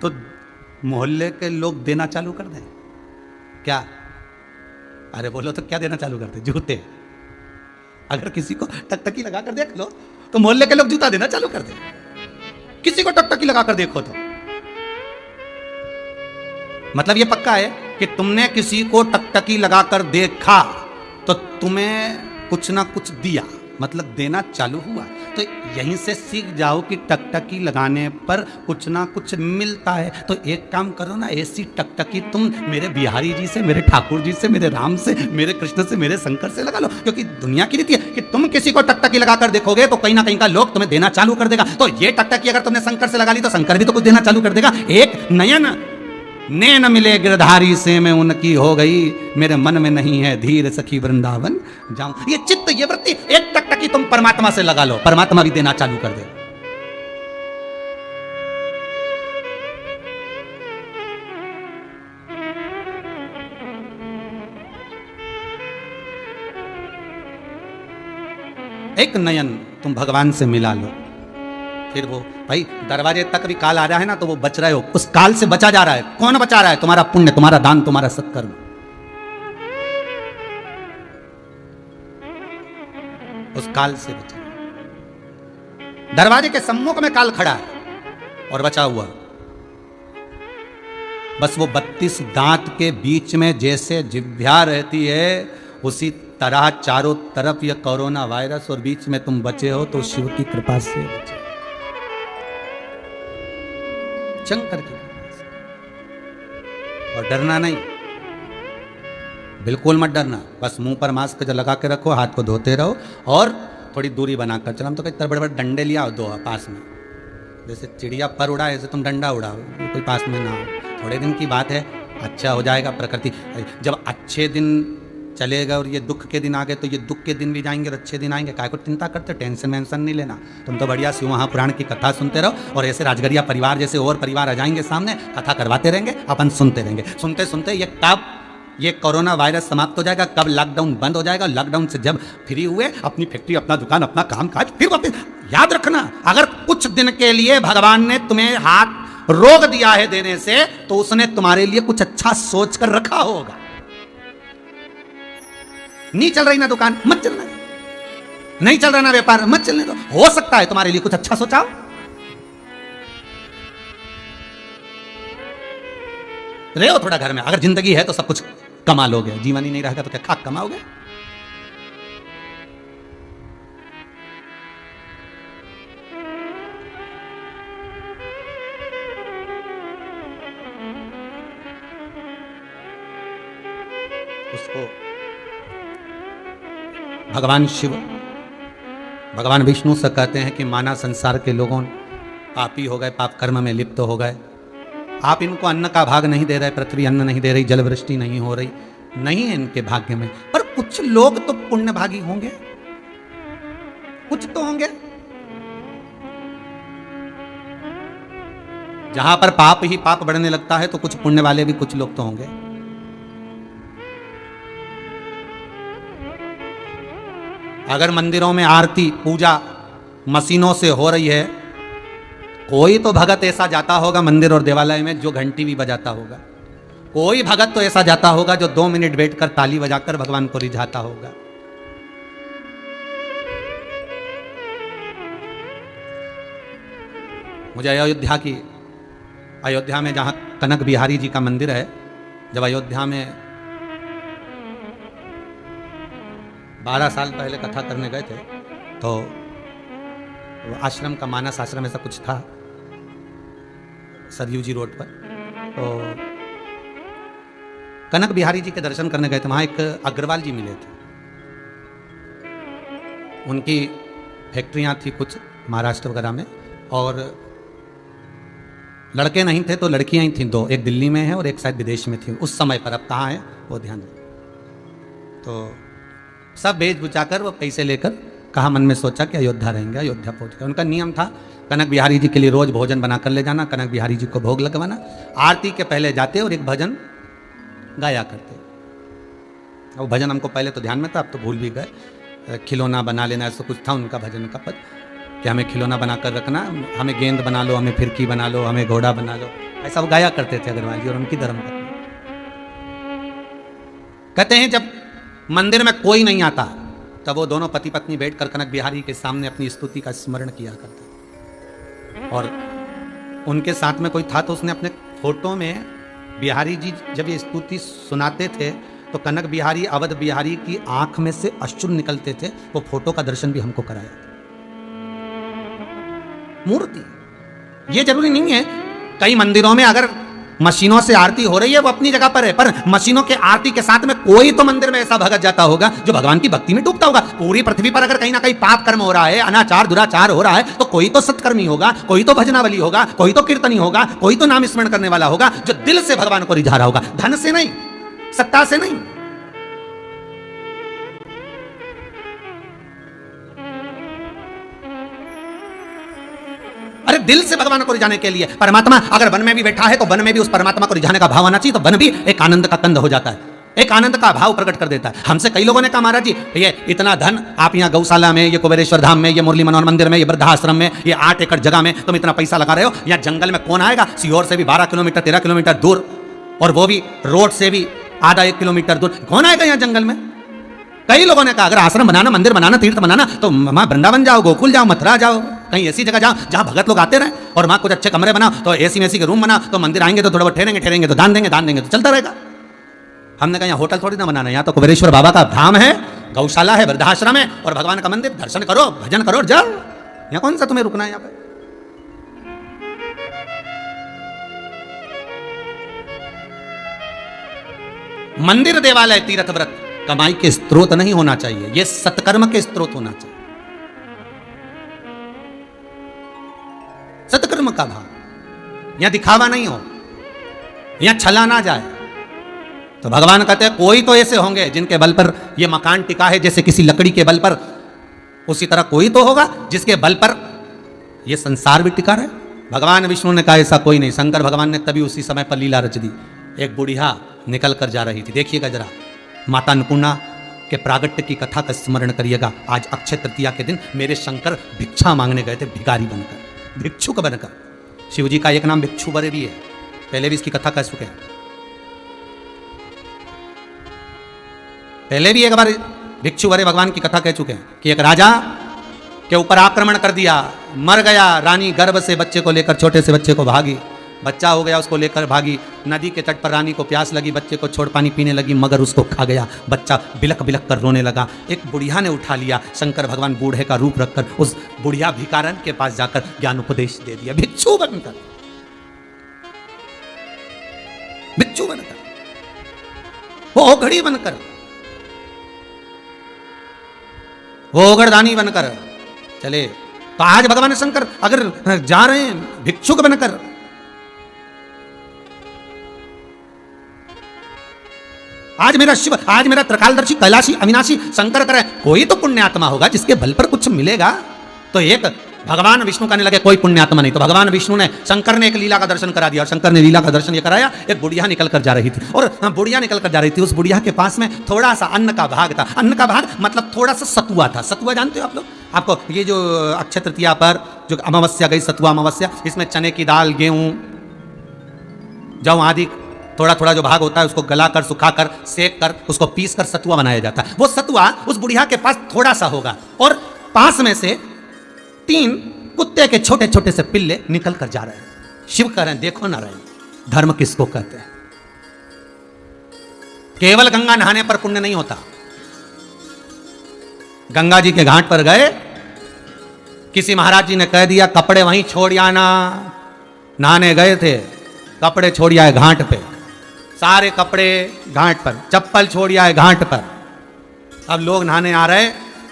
तो मोहल्ले के लोग देना चालू कर दें क्या? अरे बोलो तो क्या देना चालू कर दे? जूते। अगर किसी को टकटकी लगाकर देख लो तो मोहल्ले के लोग जूता देना चालू कर दे। किसी को टकटकी लगाकर देखो तो मतलब ये पक्का है कि तुमने किसी को टकटकी लगाकर देखा तो तुम्हें कुछ ना कुछ दिया, मतलब देना चालू हुआ। तो यहीं से सीख जाओ कि टकटकी लगाने पर कुछ ना कुछ मिलता है। तो एक काम करो ना, ऐसी टकटकी तुम मेरे बिहारी जी से, मेरे ठाकुर जी से, मेरे राम से, मेरे कृष्ण से, मेरे शंकर से लगा लो। क्योंकि दुनिया की रीति है कि तुम किसी को टकटकी लगाकर देखोगे तो कहीं ना कहीं का लोग तुम्हें देना चालू कर देगा। तो ये टकटकी अगर तुमने शंकर से लगा ली तो शंकर भी तो कुछ देना चालू कर देगा। एक नयन नैन मिले गिरधारी से मैं उनकी हो गई, मेरे मन में नहीं है धीर सखी वृंदावन जाऊं। ये चित्त, ये वृत्ति, एक टकटकी तुम परमात्मा से लगा लो, परमात्मा भी देना चालू कर दे। एक नयन तुम भगवान से मिला लो, फिर वो भाई दरवाजे तक भी काल आ रहा है ना तो वो बच रहे हो, उस काल से बचा जा रहा है। कौन बचा रहा है? तुम्हारा पुण्य, तुम्हारा दान, तुम्हारा सत्कर्म। उस काल से बचा। दरवाजे के सम्मुख में काल खड़ा है और बचा हुआ। बस वो 32 दांत के बीच में जैसे जिह्वा रहती है उसी तरह चारों तरफ ये कोरोना वायरस, और बीच में तुम बचे हो तो शिव की कृपा से बचे, शंकर की कृपा से। और डरना नहीं, बिल्कुल मत डरना। बस मुंह पर मास्क जो लगा के रखो, हाथ को धोते रहो और थोड़ी दूरी बनाकर चलो। हम तो कहते बड़े बड़े डंडे लिया दो पास में, जैसे चिड़िया पर उड़ा ऐसे तुम डंडा उड़ाओ, कोई पास में ना हो। थोड़े दिन की बात है, अच्छा हो जाएगा। प्रकृति जब अच्छे दिन चलेगा और ये दुख के दिन आ गए तो ये दुख के दिन भी जाएंगे और अच्छे दिन आएंगे। काय को चिंता करते, टेंशन वेंशन नहीं लेना। तुम तो बढ़िया शिव महापुराण की कथा सुनते रहो और ऐसे राजगरिया परिवार जैसे और परिवार आ जाएंगे सामने, कथा करवाते रहेंगे, अपन सुनते रहेंगे। सुनते सुनते ये कब ये कोरोना वायरस समाप्त हो जाएगा, कब लॉकडाउन बंद हो जाएगा, लॉकडाउन से जब फ्री हुए अपनी फैक्ट्री, अपना दुकान, अपना काम काज, फिर वापस। याद रखना, अगर कुछ दिन के लिए भगवान ने तुम्हें हाथ रोक दिया है देने से तो उसने तुम्हारे लिए कुछ अच्छा सोच कर रखा होगा। नहीं चल रही ना दुकान, मत चलना। नहीं चल रहा ना व्यापार, मत चलने दो। हो सकता है तुम्हारे लिए कुछ अच्छा सोचा हो। रहे हो थोड़ा घर में, अगर जिंदगी है तो सब कुछ कमा लोगे, जीवन ही नहीं रहेगा तो क्या खाक कमाओगे? उसको भगवान शिव, भगवान विष्णु से कहते हैं कि माना संसार के लोगों पापी हो गए, पाप कर्म में लिप्त हो गए। आप इनको अन्न का भाग नहीं दे रहे, पृथ्वी अन्न नहीं दे रही, जल वृष्टि नहीं हो रही, नहीं है इनके भाग्य में। पर कुछ लोग तो पुण्य भागी होंगे, कुछ तो होंगे। जहां पर पाप ही पाप बढ़ने लगता है तो कुछ पुण्य वाले भी कुछ लोग तो होंगे। अगर मंदिरों में आरती पूजा मशीनों से हो रही है, कोई तो भगत ऐसा जाता होगा मंदिर और देवालय में जो घंटी भी बजाता होगा। कोई भगत तो ऐसा जाता होगा जो 2 मिनट बैठकर ताली बजाकर भगवान को रिझाता होगा। मुझे अयोध्या में जहाँ कनक बिहारी जी का मंदिर है, जब अयोध्या में 12 साल पहले कथा करने गए थे तो वो आश्रम का मानस आश्रम ऐसा कुछ था सरयू जी रोड पर, तो कनक बिहारी जी के दर्शन करने गए थे। वहाँ एक अग्रवाल जी मिले थे, उनकी फैक्ट्रियाँ थी कुछ महाराष्ट्र वगैरह में, और लड़के नहीं थे तो लड़कियां ही थीं 2, एक दिल्ली में है और एक शायद विदेश में थी उस समय पर, अब कहाँ है वो ध्यान नहीं। तो सब बेच बुचाकर वो पैसे लेकर कहा, मन में सोचा कि अयोध्या रहेंगे, अयोध्या पहुंच गए। उनका नियम था कनक बिहारी जी के लिए रोज भोजन बनाकर ले जाना, कनक बिहारी जी को भोग लगवाना, आरती के पहले जाते और एक भजन गाया करते। वो भजन हमको पहले तो ध्यान में था, अब तो भूल भी गए। खिलौना बना लेना ऐसा कुछ था उनका भजन का पद, कि हमें खिलौना बनाकर रखना, हमें गेंद बना लो, हमें फिरकी बना लो, हमें घोड़ा बना लो, ऐसा वो गाया करते थे अग्रवाल जी और उनकी धर्मपत्नी। कहते हैं जब मंदिर में कोई नहीं आता तब वो दोनों पति पत्नी बैठकर कनक बिहारी के सामने अपनी स्तुति का स्मरण किया करते, और उनके साथ में कोई था तो उसने अपने फोटो में बिहारी जी जब ये स्तुति सुनाते थे तो कनक बिहारी अवध बिहारी की आंख में से अश्रु निकलते थे। वो फोटो का दर्शन भी हमको कराया था। मूर्ति ये जरूरी नहीं है, कई मंदिरों में अगर मशीनों से आरती हो रही है वो अपनी जगह पर है, पर मशीनों के आरती के साथ में कोई तो मंदिर में ऐसा भगत जाता होगा जो भगवान की भक्ति में डूबता होगा। पूरी पृथ्वी पर अगर कहीं ना कहीं पाप कर्म हो रहा है, अनाचार दुराचार हो रहा है, तो कोई तो सत्कर्मी होगा, कोई तो भजनावली होगा, कोई तो कीर्तनी होगा, कोई तो नाम स्मरण करने वाला होगा जो दिल से भगवान को रिझा रहा होगा, धन से नहीं, सत्ता से नहीं। अरे दिल से भगवान को रिझाने के लिए परमात्मा अगर वन में भी बैठा है तो वन में भी उस परमात्मा को रिझाने का भाव आना चाहिए, तो वन भी एक आनंद का कंद हो जाता है, एक आनंद का भाव प्रकट कर देता है। हमसे कई लोगों ने कहा महाराज जी ये इतना धन आप यहाँ गौशाला में, ये कुबेरेश्वर धाम में, ये मुरली मनोहर मंदिर में, ये वृद्धाश्रम में, ये 8 एकड़ जगह में तुम इतना पैसा लगा रहे हो, यहाँ जंगल में कौन आएगा? सीहोर से भी 12 किलोमीटर 13 किलोमीटर दूर, और वो भी रोड से भी आधा 1 किलोमीटर दूर, कौन आएगा यहाँ जंगल में? कई लोगों ने कहा अगर आश्रम बनाना, मंदिर बनाना, तीर्थ बनाना तो वहाँ वृंदावन जाओ, गोकुल जाओ, मथुरा जाओ, कहीं ऐसी जगह जाओ जहाँ भगत लोग आते रहे, और वहाँ कुछ अच्छे कमरे बनाओ, तो एसी में के रूम बनाओ, तो मंदिर आएंगे तो थोड़ा बहुत ठहरेंगे तो दान देंगे तो चलता रहेगा। हमने कहा यहाँ होटल थोड़ी ना बनाना, यहाँ तो कुबेरेश्वर बाबा का धाम है, गौशाला है, वृद्धाश्रम है और भगवान का मंदिर, दर्शन करो, भजन करो, जाओ। यहाँ कौन सा तुम्हें रुकना है? यहाँ पे मंदिर, देवालय, तीर्थ व्रत कमाई के स्रोत नहीं होना चाहिए, यह सत्कर्म के स्रोत होना चाहिए, सत्कर्म का भाव। यहां दिखावा नहीं हो, यहां छला ना जाए। तो भगवान कहते हैं कोई तो ऐसे होंगे जिनके बल पर यह मकान टिका है, जैसे किसी लकड़ी के बल पर, उसी तरह कोई तो होगा जिसके बल पर यह संसार भी टिका रहे। भगवान विष्णु ने कहा ऐसा कोई नहीं। शंकर भगवान ने तभी उसी समय पर लीला रच दी। एक बुढ़िया निकल कर जा रही थी, देखिएगा जरा, माता अन्नपूर्णा के प्रागट्य की कथा का स्मरण करिएगा। आज अक्षय तृतीया के दिन मेरे शंकर भिक्षा मांगने गए थे, भिखारी बनकर, भिक्षुक बनकर। शिव जी का एक नाम भिक्षु बरे भी है, पहले भी इसकी कथा कह चुके हैं, पहले भी एक बार भिक्षु बरे भगवान की कथा कह चुके हैं कि एक राजा के ऊपर आक्रमण कर दिया, मर गया, रानी गर्भ से बच्चे को लेकर, छोटे से बच्चे को भागी, बच्चा हो गया, उसको लेकर भागी, नदी के तट पर रानी को प्यास लगी, बच्चे को छोड़ पानी पीने लगी, मगर उसको खा गया, बच्चा बिलक बिलक कर रोने लगा। एक बुढ़िया ने उठा लिया, शंकर भगवान बूढ़े का रूप रखकर उस बुढ़िया भिखारन के पास जाकर ज्ञान उपदेश दे दिया, भिक्षु बनकर, भिक्षु बनकर, वो ओघड़ी बनकर, वो ओघड़दानी बनकर चले। तो आज भगवान शंकर अगर जा रहे हैं भिक्षुक बनकर, आज मेरा शिव, आज मेरा त्रिकालदर्शी, कैलाशी, अविनाशी शंकर करे, कोई तो पुण्यात्मा होगा जिसके बल पर कुछ मिलेगा। तो एक भगवान विष्णु कहने लगे कोई पुण्यात्मा नहीं। तो भगवान विष्णु ने, शंकर ने एक लीला का दर्शन करा दिया, और शंकर ने लीला का दर्शन ये कराया, एक बुढ़िया निकल कर जा रही थी, और बुढ़िया निकल कर जा रही थी, उस बुढ़िया के पास में थोड़ा सा अन्न का भाग था। अन्न का भाग मतलब थोड़ा सा सतुआ था। सतुआ जानते हो आप लोग? आपको ये जो अक्षय तृतीया पर जो अमावस्या गई, सतुआ अमावस्या, इसमें चने की दाल, गेहूं, जौ आदि थोड़ा थोड़ा जो भाग होता है उसको गलाकर, सुखाकर, सेक कर, उसको पीस कर सतुआ बनाया जाता है। वो सतुआ उस बुढ़िया के पास थोड़ा सा होगा, और पास में से 3 कुत्ते के छोटे छोटे से पिल्ले निकल कर जा रहे हैं। शिव कह रहे हैं देखो नारायण धर्म किसको कहते हैं। केवल गंगा नहाने पर पुण्य नहीं होता। गंगा जी के घाट पर गए, किसी महाराज जी ने कह दिया कपड़े वहीं छोड़ आना, नहाने गए थे कपड़े छोड़ आए घाट पे, सारे कपड़े घाट पर, चप्पल छोड़ आए घाट पर। अब लोग नहाने आ रहे,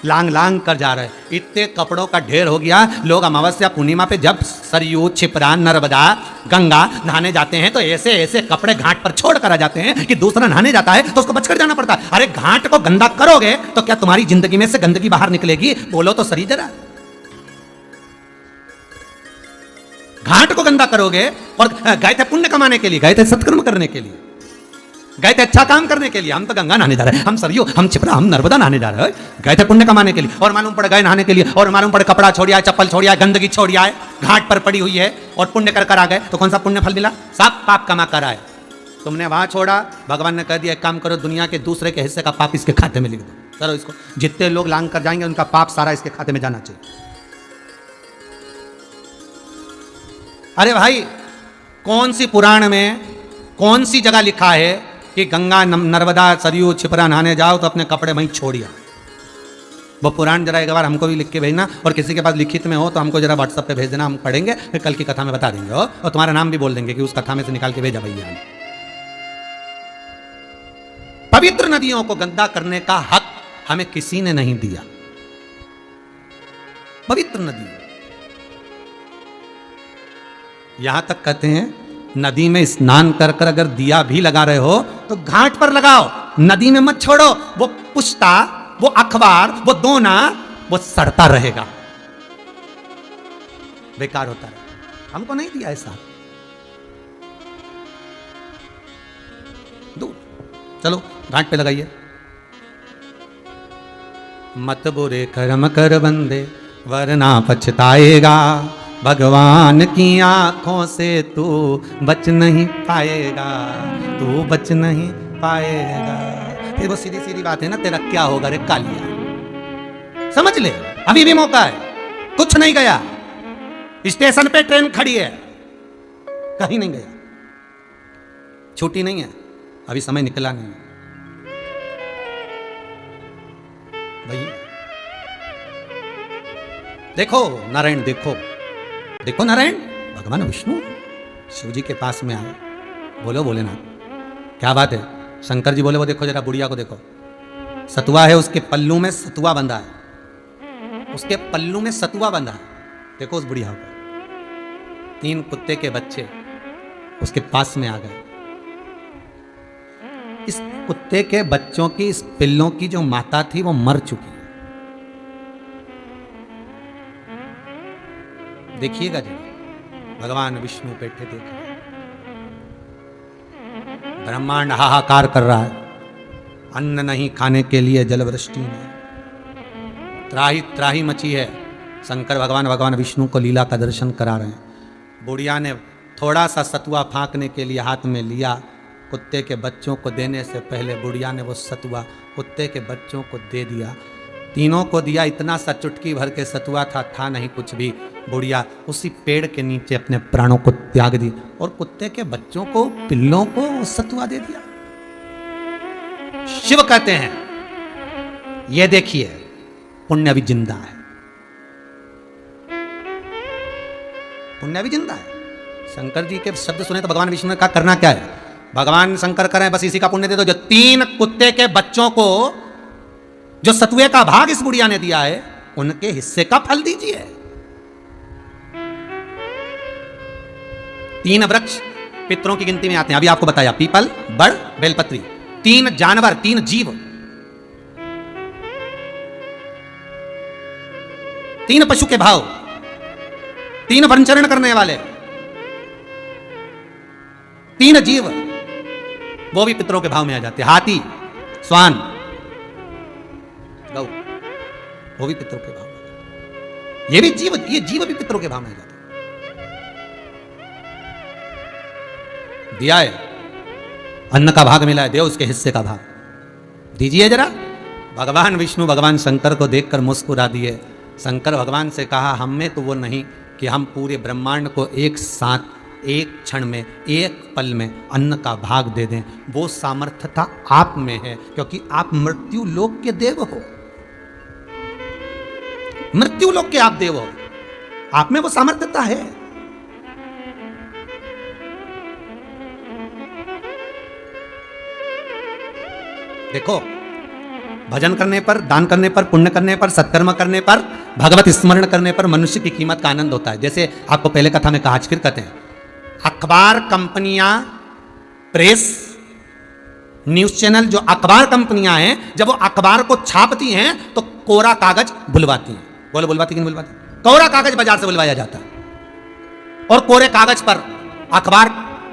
लांग लांग कर जा रहे, इतने कपड़ों का ढेर हो गया। लोग अमावस्या पूर्णिमा पे जब सरयू छिपरा नर्मदा गंगा नहाने जाते हैं तो ऐसे ऐसे कपड़े घाट पर छोड़ कर आ जाते हैं कि दूसरा नहाने जाता है तो उसको बचकर जाना पड़ता है। अरे घाट को गंदा करोगे तो क्या तुम्हारी जिंदगी में से गंदगी बाहर निकलेगी? बोलो तो सही जरा। घाट को गंदा करोगे, और गए थे पुण्य कमाने के लिए, गए थे सत्कर्म करने के लिए, गए थे अच्छा काम करने के लिए। हम तो गंगा नहाने जा रहे हैं, हम सरयू, हम छिपरा, हम नर्मदा नहाने जा रहे हैं, गए थे पुण्य कमाने के लिए, और मालूम पड़ गए नहाने के लिए, और मालूम पड़े कपड़ा छोड़ आए, चप्पल छोड़ आए, गंदगी छोड़ आए, घाट पर पड़ी हुई है, और पुण्य कर कर आ गए तो कौन सा पुण्य फल मिला? सब पाप कमा कर आए। तुमने वहां छोड़ा, भगवान ने कह दिया एक काम करो, दुनिया के दूसरे के हिस्से का पाप इसके खाते में लिख दो। चलो इसको, जितने लोग लांग कर जाएंगे उनका पाप सारा इसके खाते में जाना चाहिए। अरे भाई, कौन सी पुराण में कौन सी जगह लिखा है कि गंगा नर्मदा सरयू छिपरा नहाने जाओ तो अपने कपड़े वहीं छोड़िया? वो पुराण जरा एक बार हमको भी लिख के भेजना, और किसी के पास लिखित में हो तो हमको जरा व्हाट्सएप पे भेज देना, हम पढ़ेंगे, फिर कल की कथा में बता देंगे, और तुम्हारा नाम भी बोल देंगे कि उस कथा में से निकाल के भेजा भैया। पवित्र नदियों को गंदा करने का हक हमें किसी ने नहीं दिया। पवित्र नदी, यहां तक कहते हैं नदी में स्नान कर कर अगर दिया भी लगा रहे हो तो घाट पर लगाओ, नदी में मत छोड़ो। वो पुष्टा, वो अखबार, वो दोना, वो सड़ता रहेगा, बेकार होता है। हमको नहीं दिया ऐसा। दूर चलो घाट पे लगाइए। मत बुरे कर्म कर बंदे वरना पछताएगा, भगवान की आंखों से तू बच नहीं पाएगा, तू बच नहीं पाएगा। फिर वो सीधी सीधी बात है ना, तेरा क्या होगा रे कालिया। समझ ले, अभी भी मौका है, कुछ नहीं गया। स्टेशन पे ट्रेन खड़ी है, कहीं नहीं गया, छुट्टी नहीं है, अभी समय निकला नहीं भाई। देखो नारायण, देखो देखो नारायण, भगवान विष्णु शिव जी के पास में आए, बोलो भोलेनाथ क्या बात है। शंकर जी बोले वो देखो जरा बुढ़िया को देखो, सतुआ है उसके पल्लू में, सतुआ बंधा है, उसके पल्लू में सतुआ बंधा है, देखो उस बुढ़िया को। 3 कुत्ते के बच्चे उसके पास में आ गए। इस कुत्ते के बच्चों की, इस पिल्लों की जो माता थी वो मर चुकी है। देखिएगा जी, भगवान विष्णु बैठे देख रहे हैं, ब्रह्मांड हाहाकार कर रहा है, अन्न नहीं खाने के लिए जलवृष्टि में त्राही त्राही मची है। शंकर भगवान विष्णु को लीला का दर्शन करा रहे हैं। बुढ़िया ने थोड़ा सा सतुआ फांकने के लिए हाथ में लिया, कुत्ते के बच्चों को देने से पहले बुढ़िया ने वो सतुआ कुत्ते के बच्चों को दे दिया। तीनों को दिया, इतना सा चुटकी भर के सतुआ था नहीं कुछ भी। बुढ़िया उसी पेड़ के नीचे अपने प्राणों को त्याग दी, और कुत्ते के बच्चों को, पिल्लों को सतुआ दे दिया। शिव कहते हैं ये देखिए पुण्य भी जिंदा है, पुण्य भी जिंदा है। शंकर जी के शब्द सुने तो भगवान विष्णु ने कहा करना क्या है? भगवान शंकर करें बस इसी का पुण्य दे दो। जो 3 कुत्ते के बच्चों को जो सतुए का भाग इस बुढ़िया ने दिया है, उनके हिस्से का फल दीजिए। 3 वृक्ष पितरों की गिनती में आते हैं, अभी आपको बताया, पीपल, बड़, बेलपत्री। 3 जानवर, 3 जीव, 3 पशु के भाव, 3 वनचरण करने वाले, 3 जीव, वो भी पितरों के भाव में आ जाते हैं। हाथी, स्वान, गौ, वो भी पितरों के भाव में। ये भी जीव, ये जीव भी पितरों के भाव में आ जाते हैं। दिया है, अन्न का भाग मिला है, देव उसके हिस्से का भाग दीजिए जरा। भगवान विष्णु भगवान शंकर को देखकर मुस्कुरा दिए। शंकर भगवान से कहा हम में तो वो नहीं कि हम पूरे ब्रह्मांड को एक साथ एक क्षण में, एक पल में अन्न का भाग दे दें, वो सामर्थ्यता आप में है, क्योंकि आप मृत्यु लोक के देव हो। मृत्यु लोक के आप देव हो, आप में वो सामर्थ्यता है। देखो, भजन करने पर, दान करने पर, पुण्य करने पर, सत्कर्म करने पर, भगवत स्मरण करने पर मनुष्य की कीमत का आनंद होता है। जैसे आपको पहले कथा में कहा, आज फिर कहते हैं, अखबार कंपनियां, प्रेस, न्यूज चैनल, जो अखबार कंपनियां हैं, जब वो अखबार को छापती हैं तो कोरा कागज बुलवाती हैं। बोलो, बुलवाती कि नहीं बुलवाती? कोरा कागज बाजार से बुलवाया जाता है और कोरे कागज पर अखबार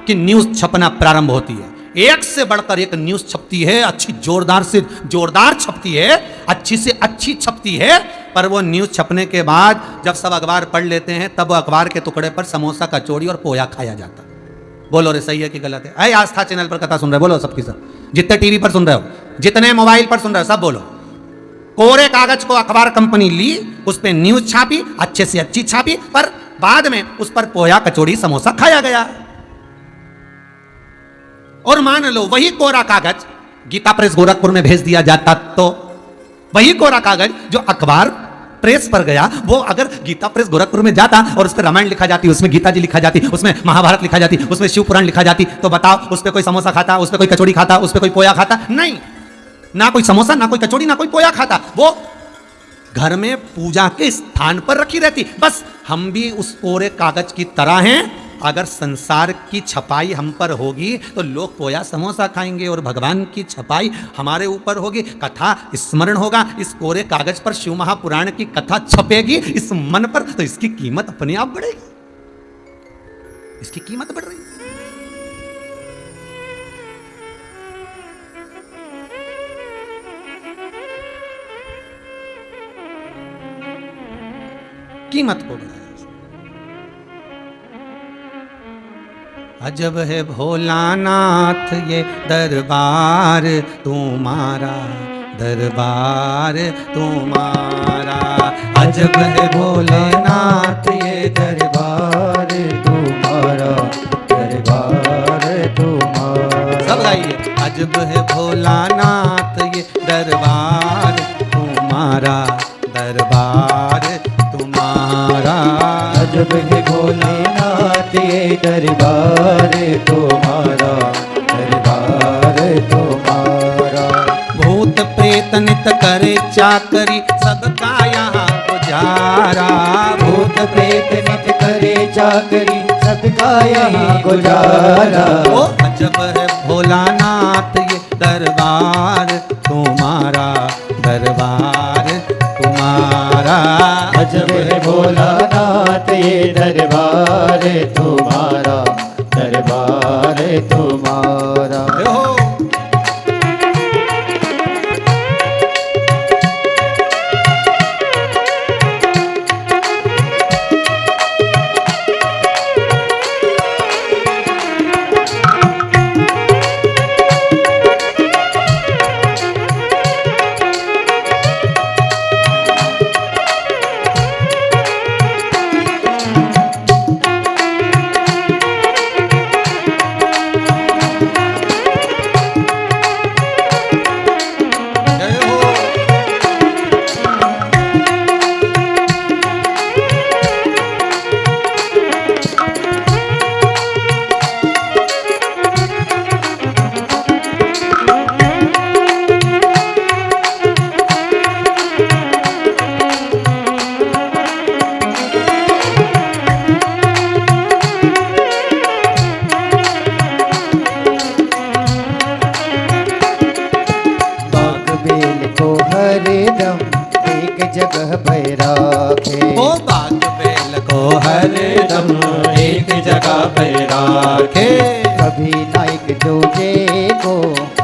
की न्यूज छपना प्रारंभ होती है। एक से बढ़कर एक न्यूज छपती है, अच्छी जोरदार से जोरदार छपती है, अच्छी से अच्छी छपती है। पर वो न्यूज छपने के बाद जब सब अखबार पढ़ लेते हैं, तब वो अखबार के टुकड़े पर समोसा, कचौड़ी और पोया खाया जाता है। बोलो रे, सही है कि गलत है? अरे आस्था चैनल पर कथा सुन रहे हो, बोलो सबकी सब, जितने टीवी पर सुन रहे हो, जितने मोबाइल पर सुन रहे हो, सब बोलो। कोरे कागज को अखबार कंपनी ली, उस पर न्यूज छापी, अच्छे से अच्छी छापी, पर बाद में उस पर पोया, कचौड़ी, समोसा खाया गया। और मान लो वही कोरा कागज गीता प्रेस गोरखपुर में भेज दिया जाता, तो वही कोरा कागज जो अखबार प्रेस पर गया, वो अगर गीता प्रेस गोरखपुर में जाता और उस पर रामायण लिखा जाती, उसमें गीता जी लिखा जाती, उसमें महाभारत लिखा जाती, उसमें शिव पुराण लिखा जाती, तो बताओ उस पर कोई समोसा खाता, उस पर कोई कचौड़ी खाता, उस पर कोई पोया खाता? नहीं, ना कोई समोसा, ना कोई कचौड़ी, ना कोई पोया खाता। वो घर में पूजा के स्थान पर रखी रहती। बस हम भी उस कोरे कागज की तरह हैं। अगर संसार की छपाई हम पर होगी तो लोग पोया समोसा खाएंगे, और भगवान की छपाई हमारे ऊपर होगी, कथा स्मरण होगा, इस कोरे कागज पर शिव महापुराण की कथा छपेगी इस मन पर, तो इसकी कीमत अपने आप बढ़ेगी, इसकी कीमत बढ़ रही है। कीमत को बढ़ाया। अजब है भोलानाथ ये दरबार तुम्हारा, दरबार तुम्हारा। अजब है भोलेनाथ ये दरबार तुम्हारा, दरबार तुम्हारा। सब गाइए, अजब है भोलानाथ ये दरबार तुम्हारा, दरबार तुम्हारा। अजब है भोलेनाथ ये दरबार तुम्हारा, दरबार तुम्हारा। भूत प्रेत नित करे चाकरी, सबका यहाँ गुजारा। भूत प्रेत नित करे चाकरी, सबका यहाँ गुजारा। ओ अजब है भोलानाथ ये दरबार तुम्हारा, दरबार तुम्हारा। अजब है भोलानाथ ये दरबार तुम्हारा, दरबार तुम्हारा। जगह पे राखे, ओ बाग बेल को हरदम एक जगह पे राखे। कभी नाइक दूजे को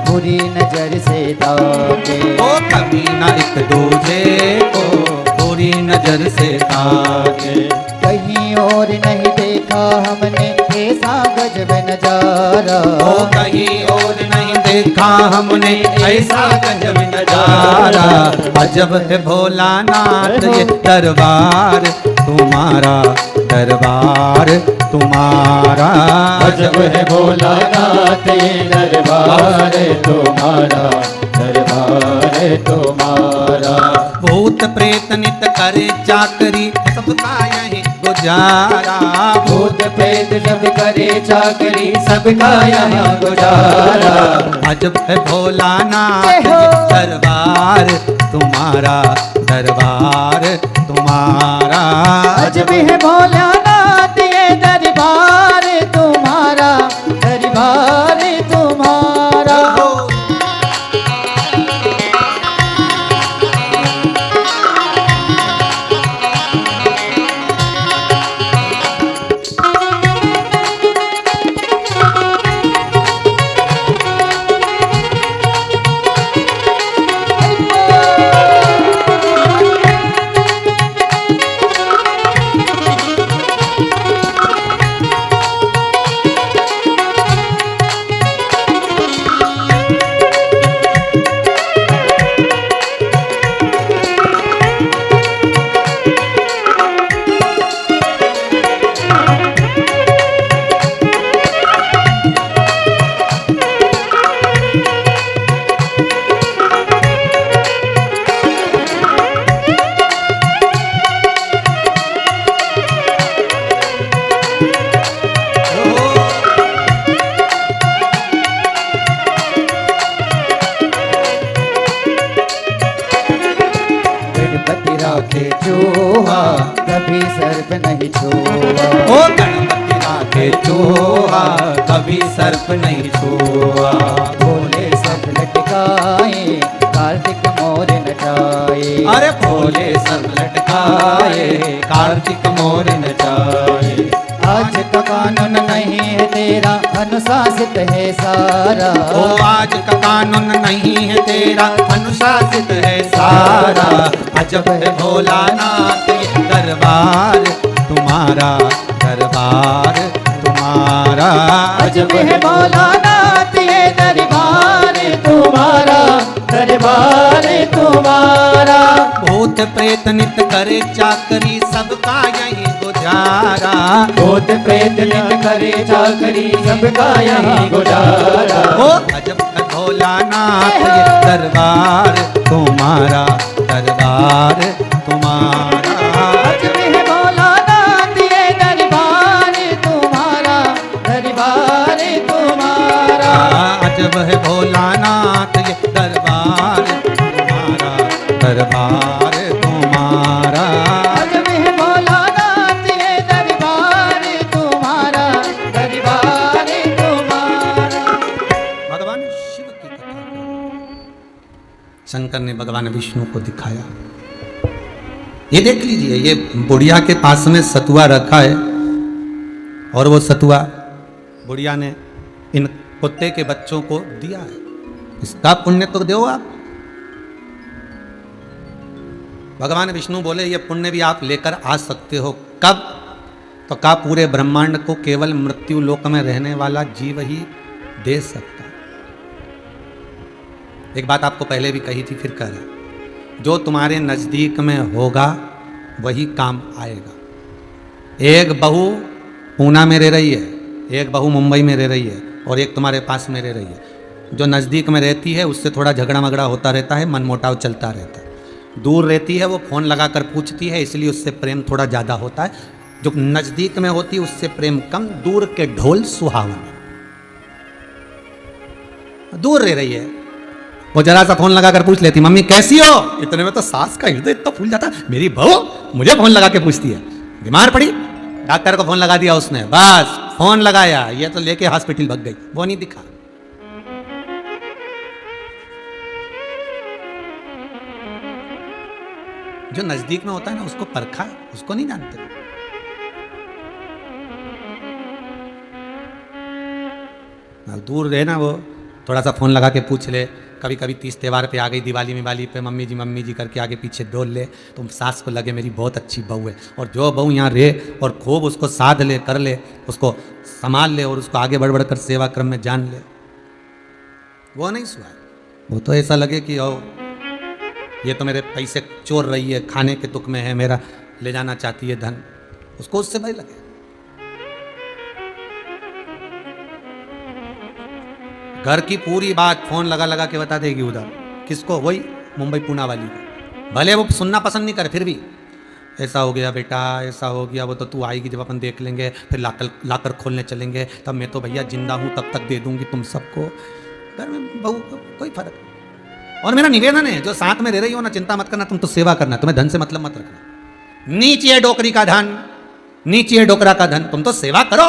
बुरी नजर से ताके, ओ कभी ना एक दूजे को बुरी नजर से ताके। कहीं और नहीं देखा हमने ऐसा गजब नजारा, ओ कहीं और नहीं देखा हमने ऐसा गजब नजारा। अजब है भोलानाथ ये दरबार तुम्हारा, दरबार तुम्हारा। अजब है भोलानाथ ये दरबार तुम्हारा, दरबार तुम्हारा। भूत प्रेत नित करे चाकरी सबका यही गुजारा। भूत प्रेत सब करे चाकरी सबका यहाँ गुजारा। अजब है भोलानाथ ये दरबार तुम्हारा, दरबार तुम्हारा। अजब है भोलानाथ ये दरबार तुम्हारा, दरबार तुम्हारा। गणपति राखे चोहा कभी सर्प नहीं छुआ। ओ गणपति राखे चोहा कभी सर्प नहीं छुआ। भोले सब लटकाए कार्तिक मोर नचाए। अरे भोले सब लटकाए कार्तिक मोर नचाए। आज का कानून नहीं है तेरा अनुशासित है सारा। ओ आज का कानून नहीं है तेरा अनुशासित है सारा। अजब है भोलानाथ ये दरबार तुम्हारा, दरबार तुम्हारा। अजब है भोलानाथ ये दरबार तुम्हारा, दरबार तुम्हारा। भूत प्रेत नित करे चाकरी सबका यही गुजारा। भूत प्रेत नित करे चाकरी सबका यही गुजारा। ओ अजब है भोलानाथ ये दरबार तुम्हारा, दरबार तुम्हारा। अजब है भोलानाथ ये दरबार तुम्हारा, दरबार तुम्हारा। अजब है भोलानाथ ये दरबार तुम्हारा, दरबार तुम्हारा। अजब है भोलानाथ ये दरबार तुम्हारा, दरबार तुम्हारा। भगवान शिव की कथा शंकर ने भगवान विष्णु को दिखाया। ये देख लीजिए, ये बुढ़िया के पास में सतुआ रखा है और वो सतुआ बुढ़िया ने इन कुत्ते के बच्चों को दिया है। इसका पुण्य तो दो आप। भगवान विष्णु बोले ये पुण्य भी आप लेकर आ सकते हो। कब? तो का पूरे ब्रह्मांड को केवल मृत्यु लोक में रहने वाला जीव ही दे सकता है। एक बात आपको पहले भी कही थी, फिर कह रहा, जो तुम्हारे नजदीक में होगा वही काम आएगा। एक बहू पूना में रह रही है, एक बहू मुंबई में रह रही है और एक तुम्हारे पास में रह रही है। जो नज़दीक में रहती है उससे थोड़ा झगड़ा मगड़ा होता रहता है, मनमुटाव चलता रहता है। दूर रहती है वो फ़ोन लगाकर पूछती है, इसलिए उससे प्रेम थोड़ा ज़्यादा होता है। जो नज़दीक में होती है उससे प्रेम कम। दूर के ढोल सुहावन। दूर रह रही है वो जरा सा फोन लगाकर पूछ लेती, मम्मी कैसी हो? इतने में तो सास का हृदय इतना फूल जाता, मेरी बहू मुझे फोन लगा के पूछती है। बीमार पड़ी, डॉक्टर को फोन लगा दिया उसने, बस फोन लगाया, ये तो लेके हॉस्पिटल भाग गई, वो नहीं दिखा। जो नजदीक में होता है ना उसको परखा, उसको नहीं जानते। दूर रहे ना वो थोड़ा सा फोन लगा के पूछ ले। कभी कभी 30 त्यौहार पे आ गई, दिवाली पे मम्मी जी करके आगे पीछे डोल ले, तो सास को लगे मेरी बहुत अच्छी बहू है। और जो बहू यहाँ रहे और खूब उसको साध ले, कर ले, उसको संभाल ले और उसको आगे बढ़ बढ़ कर सेवा क्रम में जान ले, वो नहीं सुहा। वो तो ऐसा लगे कि ओ ये तो मेरे पैसे चोर रही है, खाने के तुक में है, मेरा ले जाना चाहती है धन। उसको उससे भय लगे। घर की पूरी बात फोन लगा लगा के बता देगी उधर, किसको? वही मुंबई पूना वाली को। भले वो सुनना पसंद नहीं करे, फिर भी ऐसा हो गया बेटा, ऐसा हो गया, वो तो तू आएगी जब अपन देख लेंगे, फिर लाकर खोलने चलेंगे, तब मैं तो भैया जिंदा हूँ तब तक दे दूंगी तुम सबको। घर में बहू को कोई फर्क नहीं। और मेरा निवेदन है, जो साथ में रह रही हो ना, चिंता मत करना, तुम तो सेवा करना, तुम्हें धन से मतलब मत रखना। नीचे है डोकरी का धन, नीचे है डोकरा का धन, तुम तो सेवा करो,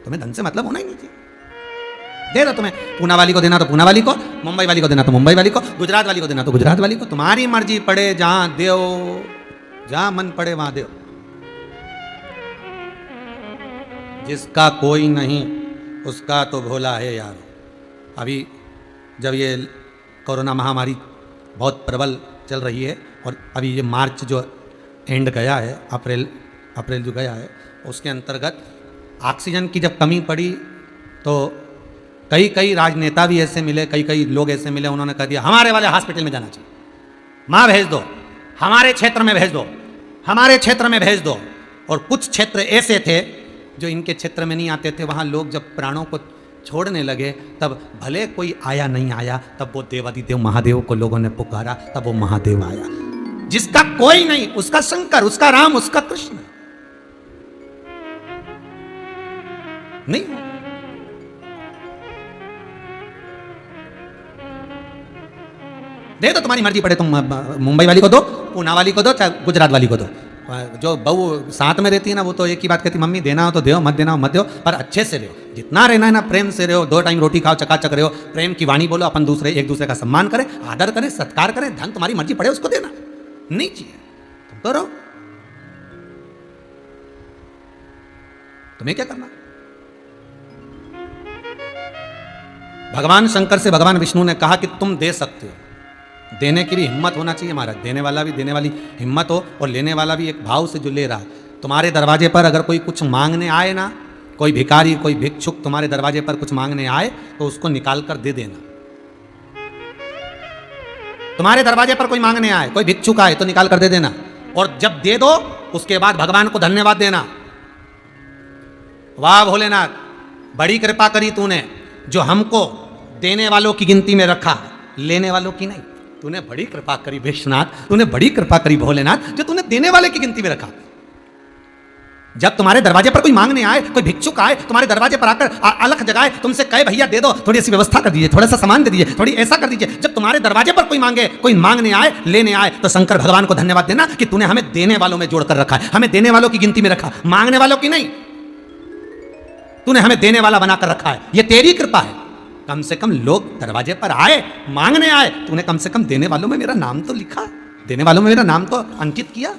तुम्हें धन से मतलब होना ही नहीं चाहिए। दे दो, तुम्हें पूना वाली को देना तो पूना वाली को, मुंबई वाली को देना तो मुंबई वाली को, गुजरात वाली को देना तो गुजरात वाली को, तुम्हारी मर्जी, पड़े जहां दो, जहां मन पड़े वहां दो। जिसका कोई नहीं उसका तो भोला है यार। अभी जब ये कोरोना महामारी बहुत प्रबल चल रही है, और अभी ये मार्च जो एंड गया है, अप्रैल जो गया है, उसके अंतर्गत ऑक्सीजन की जब कमी पड़ी तो कई राजनेता भी ऐसे मिले, कई लोग ऐसे मिले, उन्होंने कह दिया हमारे वाले हॉस्पिटल में जाना चाहिए, माँ भेज दो, हमारे क्षेत्र में भेज दो, हमारे क्षेत्र में भेज दो। और कुछ क्षेत्र ऐसे थे जो इनके क्षेत्र में नहीं आते थे, वहाँ लोग जब प्राणों को छोड़ने लगे, तब भले कोई आया नहीं आया, तब वो देवादिदेव महादेव को लोगों ने पुकारा, तब वो महादेव आया। जिसका कोई नहीं उसका शंकर, उसका राम, उसका कृष्ण नहीं। दे दो, तुम्हारी मर्जी, पड़े तुम मुंबई वाली को दो, पूना वाली को दो, चाहे गुजरात वाली को दो। जो बहू साथ में रहती है ना, वो तो एक ही बात कहती, मम्मी देना हो तो दो, मत देना हो मत दो, पर अच्छे से रहो, जितना रहना है ना प्रेम से रहो, 2 टाइम रोटी खाओ, चकाचक रहो, प्रेम की वाणी बोलो, अपन एक दूसरे का सम्मान करें, आदर करें, सत्कार करें। धन तुम्हारी मर्जी, पड़े उसको देना नहीं चाहिए, तुम तो रहो, तुम्हें क्या करना। भगवान शंकर से भगवान विष्णु ने कहा कि तुम दे सकते हो, देने की भी हिम्मत होना चाहिए महाराज, देने वाला भी, देने वाली हिम्मत हो, और लेने वाला भी एक भाव से जो ले रहा। तुम्हारे दरवाजे पर अगर कोई कुछ मांगने आए ना, कोई भिखारी, कोई भिक्षुक तुम्हारे दरवाजे पर कुछ मांगने आए, तो उसको निकाल कर दे देना। तुम्हारे दरवाजे पर कोई मांगने आए, कोई भिक्षुक आए, तो निकाल कर दे देना, और जब दे दो उसके बाद भगवान को धन्यवाद देना, वाह भोलेनाथ, बड़ी कृपा करी तूने, जो हमको देने वालों की गिनती में रखा, लेने वालों की नहीं। तूने बड़ी कृपा करी विश्वनाथ, तूने बड़ी कृपा करी भोलेनाथ, जो तूने देने वाले की गिनती में रखा। जब तुम्हारे दरवाजे पर कोई मांगने आए, कोई भिक्षुक आए, तुम्हारे दरवाजे पर आकर अलख जगाए, तुमसे कहे भैया दे दो, थोड़ी ऐसी व्यवस्था कर दीजिए, थोड़ा सा सामान दे दीजिए, थोड़ी ऐसा कर दीजिए। जब तुम्हारे दरवाजे पर कोई मांगे, कोई मांगने आए, लेने आए, तो शंकर भगवान को धन्यवाद देना कि तूने हमें देने वालों में जोड़कर रखा है, हमें देने वालों की गिनती में रखा, मांगने वालों की नहीं। तूने हमें देने वाला बनाकर रखा है, ये तेरी कृपा है। कम से कम लोग दरवाजे पर आए, मांगने आए, तूने कम से कम देने वालों में मेरा नाम तो लिखा, देने वालों में मेरा नाम तो अंकित किया।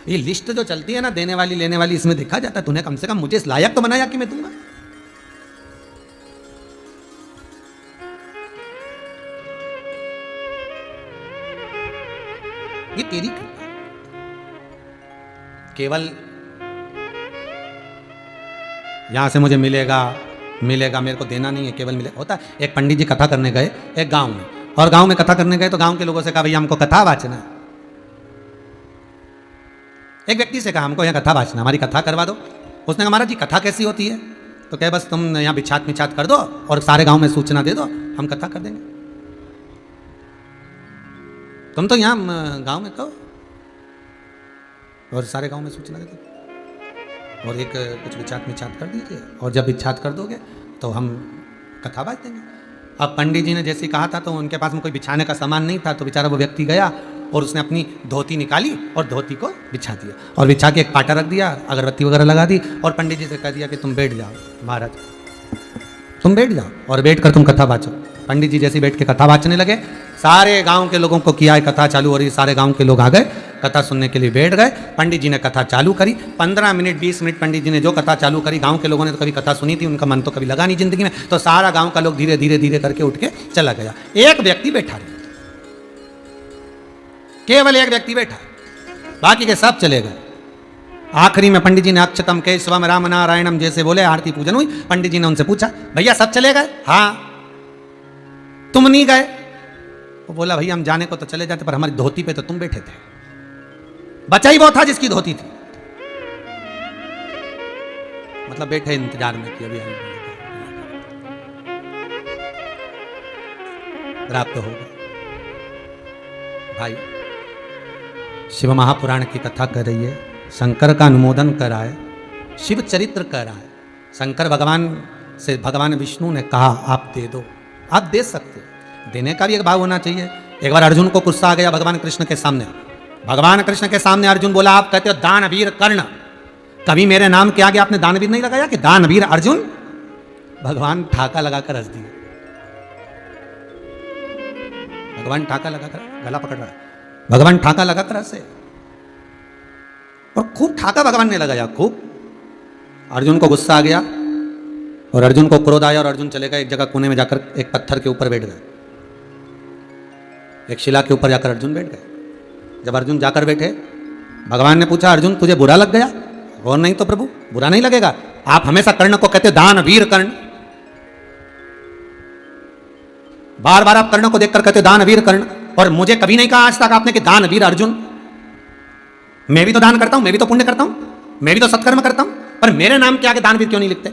ये लिस्ट जो चलती है ना, देने वाली लेने वाली, इसमें देखा जाता है, तूने कम से कम मुझे इस लायक तो बनाया कि मैं दूंगा। ये तेरी कृपा, केवल यहां से मुझे मिलेगा मेरे को देना नहीं है, केवल मिले होता है। एक पंडित जी कथा करने गए एक गांव में, और गांव में कथा करने गए तो गांव के लोगों से कहा भैया हमको कथा वाचना है। एक व्यक्ति से कहा हमको यहाँ कथा वाचना, हमारी कथा करवा दो। उसने कहा महाराज जी कथा कैसी होती है? तो कहे बस तुम यहाँ बिछात कर दो और सारे गांव में सूचना दे दो, हम कथा कर देंगे। तुम तो यहाँ गांव में कहो और सारे गांव में सूचना दे दो, और एक कुछ बिछात कर दीजिए, और जब बिछात कर दोगे तो हम कथा बाज देंगे। अब पंडित जी ने जैसे कहा था, तो उनके पास में कोई बिछाने का सामान नहीं था, तो बेचारा वो व्यक्ति गया और उसने अपनी धोती निकाली और धोती को बिछा दिया, और बिछा के एक पाटा रख दिया, अगरबत्ती वगैरह लगा दी, और पंडित जी से कह दिया कि तुम बैठ जाओ महाराज, तुम बैठ जाओ और बैठ कर तुम कथा बाचो। पंडित जी जैसे बैठ के कथा बाचने लगे, सारे गांव के लोगों को किया है कथा चालू हो रही, सारे गांव के लोग आ गए, कथा सुनने के लिए बैठ गए। पंडित जी ने कथा चालू करी, 15 मिनट 20 मिनट पंडित जी ने जो कथा चालू करी, गांव के लोगों ने तो कभी कथा सुनी थी, उनका मन तो कभी लगा नहीं जिंदगी में, तो सारा गांव का लोग धीरे धीरे धीरे करके उठ के चला गया। एक व्यक्ति बैठा रहा, केवल एक व्यक्ति बैठा, बाकी के सब चले गए। आखिरी में पंडित जी ने अक्षतम केशवम राम नारायणम जैसे बोले, आरती पूजन हुई। पंडित जी ने उनसे पूछा भैया सब चले गए? हाँ। तुम नहीं गए? वो बोला भैया हम जाने को तो चले जाते, पर हमारी धोती पे तो तुम बैठे थे, बचा ही वो था जिसकी धोती थी। मतलब बैठे इंतजार में कि अभी प्राप्त होगा। भाई शिव महापुराण की कथा कर रही है, शंकर का अनुमोदन कर रहा है, शिव चरित्र कर रहा है। शंकर भगवान से भगवान विष्णु ने कहा आप दे दो, आप दे सकते हो, देने का भी एक भाव होना चाहिए। एक बार अर्जुन को गुस्सा आ गया भगवान कृष्ण के सामने। भगवान कृष्ण के सामने अर्जुन बोला आप कहते हो दानवीर कर्ण, कभी मेरे नाम के आगे आपने दानवीर नहीं लगाया कि दानवीर अर्जुन? भगवान ठाका लगाकर हंस दिए। भगवान ठाका लगाकर गला पकड़ रहा है, भगवान ठाका लगाकर हंसे और खूब ठाका भगवान ने लगाया खूब। अर्जुन को गुस्सा आ गया और अर्जुन को क्रोध आया और अर्जुन चले गए एक जगह कोने में जाकर एक पत्थर के ऊपर बैठ गए, एक शिला के ऊपर जाकर अर्जुन बैठ गए। जब अर्जुन जाकर बैठे भगवान ने पूछा अर्जुन तुझे बुरा लग गया? और नहीं तो प्रभु बुरा नहीं लगेगा, आप हमेशा कर्ण को कहते दानवीर कर्ण, बार बार आप कर्ण को देखकर कहते दानवीर कर्ण, और मुझे कभी नहीं कहा आज तक आपने कि दानवीर अर्जुन। मैं भी तो दान करता हूं, मैं भी तो पुण्य करता हूं, मैं भी तो सत्कर्म करता हूं, पर मेरे नाम के आगे दानवीर क्यों नहीं लिखते?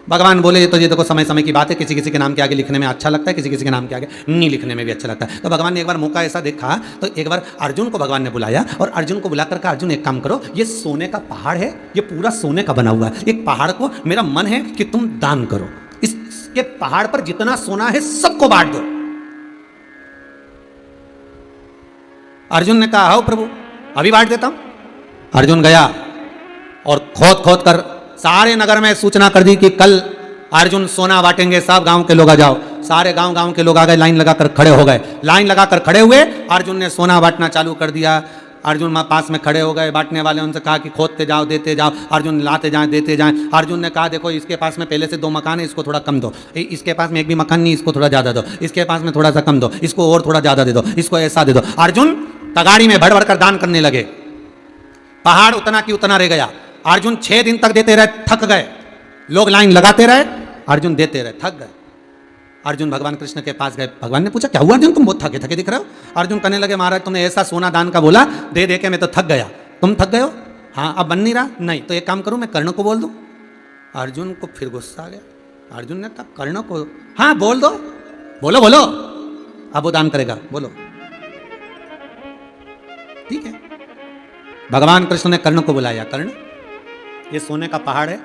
भगवान बोले ये देखो समय समय की बात है, किसी किसी के नाम के आगे लिखने में अच्छा लगता है, किसी किसी के नाम के आगे नहीं लिखने में भी अच्छा लगता है। तो भगवान ने एक बार मौका ऐसा देखा तो एक बार अर्जुन को भगवान ने बुलाया और अर्जुन को बुलाकर कहा अर्जुन एक काम करो, ये सोने का पहाड़ है, ये पूरा सोने का बना हुआ है, एक पहाड़ को मेरा मन है कि तुम दान करो, इसके पहाड़ पर जितना सोना है सबको बांट दो। अर्जुन ने कहा आओ प्रभु अभी बांट देता हूं। अर्जुन गया और खोद खोद कर सारे नगर में सूचना कर दी कि कल अर्जुन सोना बांटेंगे, सब गांव के लोग आ जाओ। सारे गांव के लोग आ गए, लाइन लगाकर खड़े हो गए। लाइन लगाकर खड़े हुए, अर्जुन ने सोना बांटना चालू कर दिया। अर्जुन वहाँ पास में खड़े हो गए, बांटने वाले उनसे कहा कि खोदते जाओ देते जाओ, अर्जुन लाते जाएं देते जाएं। अर्जुन ने कहा देखो इसके पास में पहले से 2 मकान है, इसको थोड़ा कम दो, इसके पास में एक भी मकान नहीं, इसको थोड़ा ज़्यादा दो, इसके पास में थोड़ा सा कम दो, इसको और थोड़ा ज़्यादा दे दो, इसको ऐसा दे दो। अर्जुन तगाड़ी में भर भर कर दान करने लगे, पहाड़ उतना की उतना रह गया। अर्जुन 6 दिन तक देते रहे, थक गए, लोग लाइन लगाते रहे, अर्जुन देते रहे, थक गए। अर्जुन भगवान कृष्ण के पास गए, भगवान ने पूछा क्या हुआ अर्जुन, तुम बहुत थके थके दिख रहे हो? अर्जुन कहने लगे महाराज तुमने ऐसा सोना दान का बोला, दे दे के मैं तो थक गया। तुम थक गए हो? हाँ अब बन नहीं रहा? नहीं तो एक काम करूं मैं कर्ण को बोल दूं। अर्जुन को फिर गुस्सा आ गया। अर्जुन ने कहा कर्ण को? हाँ बोल दो, बोलो बोलो, अब वो दान करेगा, बोलो। ठीक है, भगवान कृष्ण ने कर्ण को बुलाया, कर्ण ये सोने का पहाड़ है,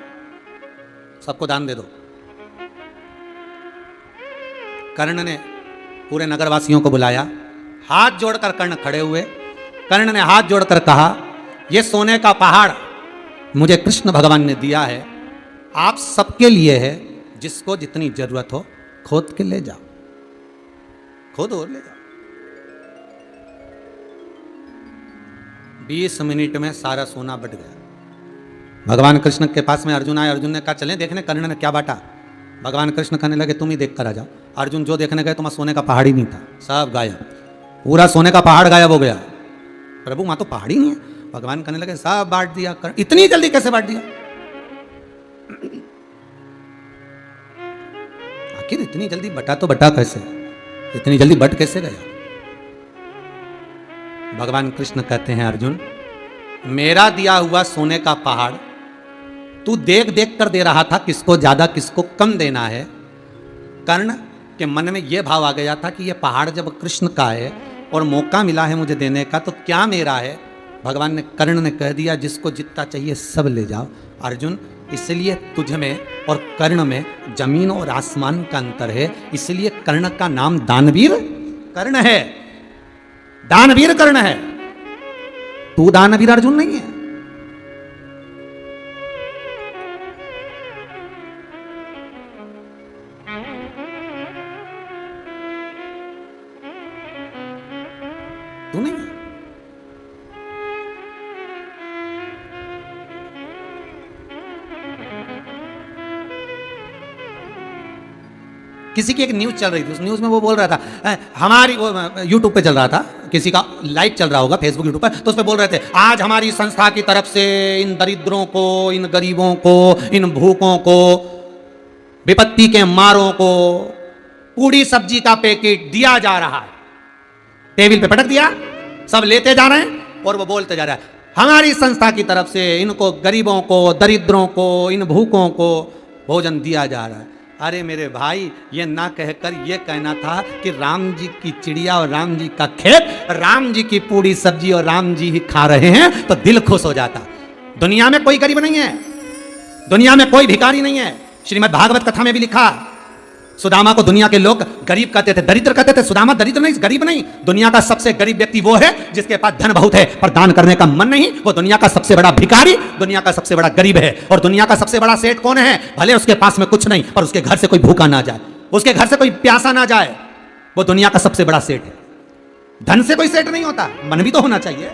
सबको दान दे दो। कर्ण ने पूरे नगरवासियों को बुलाया, हाथ जोड़कर कर्ण खड़े हुए। कर्ण ने हाथ जोड़कर कहा यह सोने का पहाड़ मुझे कृष्ण भगवान ने दिया है, आप सबके लिए है, जिसको जितनी जरूरत हो खोद के ले जाओ, खोद और ले जाओ। 20 मिनट में सारा सोना बट गया। भगवान कृष्ण के पास में अर्जुन आए, अर्जुन ने कहा चलें देखने कर्ण ने क्या बांटा। भगवान कृष्ण कहने लगे तुम ही देख कर आ जाओ। अर्जुन जो देखने गए तो वहां सोने का पहाड़ ही नहीं था, सब गायब, पूरा सोने का पहाड़ गायब हो गया। प्रभु वहां तो पहाड़ ही नहीं है। भगवान कहने लगे सब बांट दिया। इतनी जल्दी कैसे बांट दिया? आखिर इतनी जल्दी बटा तो बटा कैसे, इतनी जल्दी बट कैसे गया? भगवान कृष्ण कहते हैं अर्जुन मेरा दिया हुआ सोने का पहाड़ तू देख देख कर दे रहा था, किसको ज्यादा किसको कम देना है। कर्ण के मन में यह भाव आ गया था कि यह पहाड़ जब कृष्ण का है और मौका मिला है मुझे देने का तो क्या मेरा है। भगवान ने कर्ण ने कह दिया जिसको जितना चाहिए सब ले जाओ। अर्जुन इसलिए तुझ में और कर्ण में जमीन और आसमान का अंतर है, इसलिए कर्ण का नाम दानवीर कर्ण है, दानवीर कर्ण है, तू दानवीर अर्जुन नहीं है। तू नहीं है। किसी की एक न्यूज चल रही थी, उस न्यूज में वो बोल रहा था हमारी, वो यूट्यूब पे चल रहा था, किसी का लाइव चल रहा होगा फेसबुक यूट्यूब पर, तो उस पे बोल रहे थे आज हमारी संस्था की तरफ से इन दरिद्रों को, इन गरीबों को, इन भूखों को, विपत्ति के मारों को पूरी सब्जी का पैकेट दिया जा रहा है। टेबल पे पटक दिया, सब लेते जा रहे हैं और वो बोलते जा रहा है हमारी संस्था की तरफ से इनको गरीबों को, दरिद्रों को, इन भूखों को भोजन दिया जा रहा है। अरे मेरे भाई, ये ना कहकर ये कहना था कि राम जी की चिड़िया और राम जी का खेत, राम जी की पूरी सब्जी और राम जी ही खा रहे हैं तो दिल खुश हो जाता। दुनिया में कोई गरीब नहीं है, दुनिया में कोई भिखारी नहीं है। श्रीमद् भागवत कथा में भी लिखा, सुदामा को दुनिया के लोग गरीब कहते थे, दरिद्र कहते थे। सुदामा दरिद्र नहीं, गरीब नहीं। दुनिया का सबसे गरीब व्यक्ति वो है जिसके पास धन बहुत है पर दान करने का मन नहीं। वो दुनिया का सबसे बड़ा भिखारी, दुनिया का सबसे बड़ा गरीब है। और दुनिया का सबसे बड़ा सेठ कौन है? भले उसके पास में कुछ नहीं पर उसके घर से कोई भूखा ना जाए, उसके घर से कोई प्यासा ना जाए, वो दुनिया का सबसे बड़ा सेठ है। धन से कोई सेठ नहीं होता, मन भी तो होना चाहिए।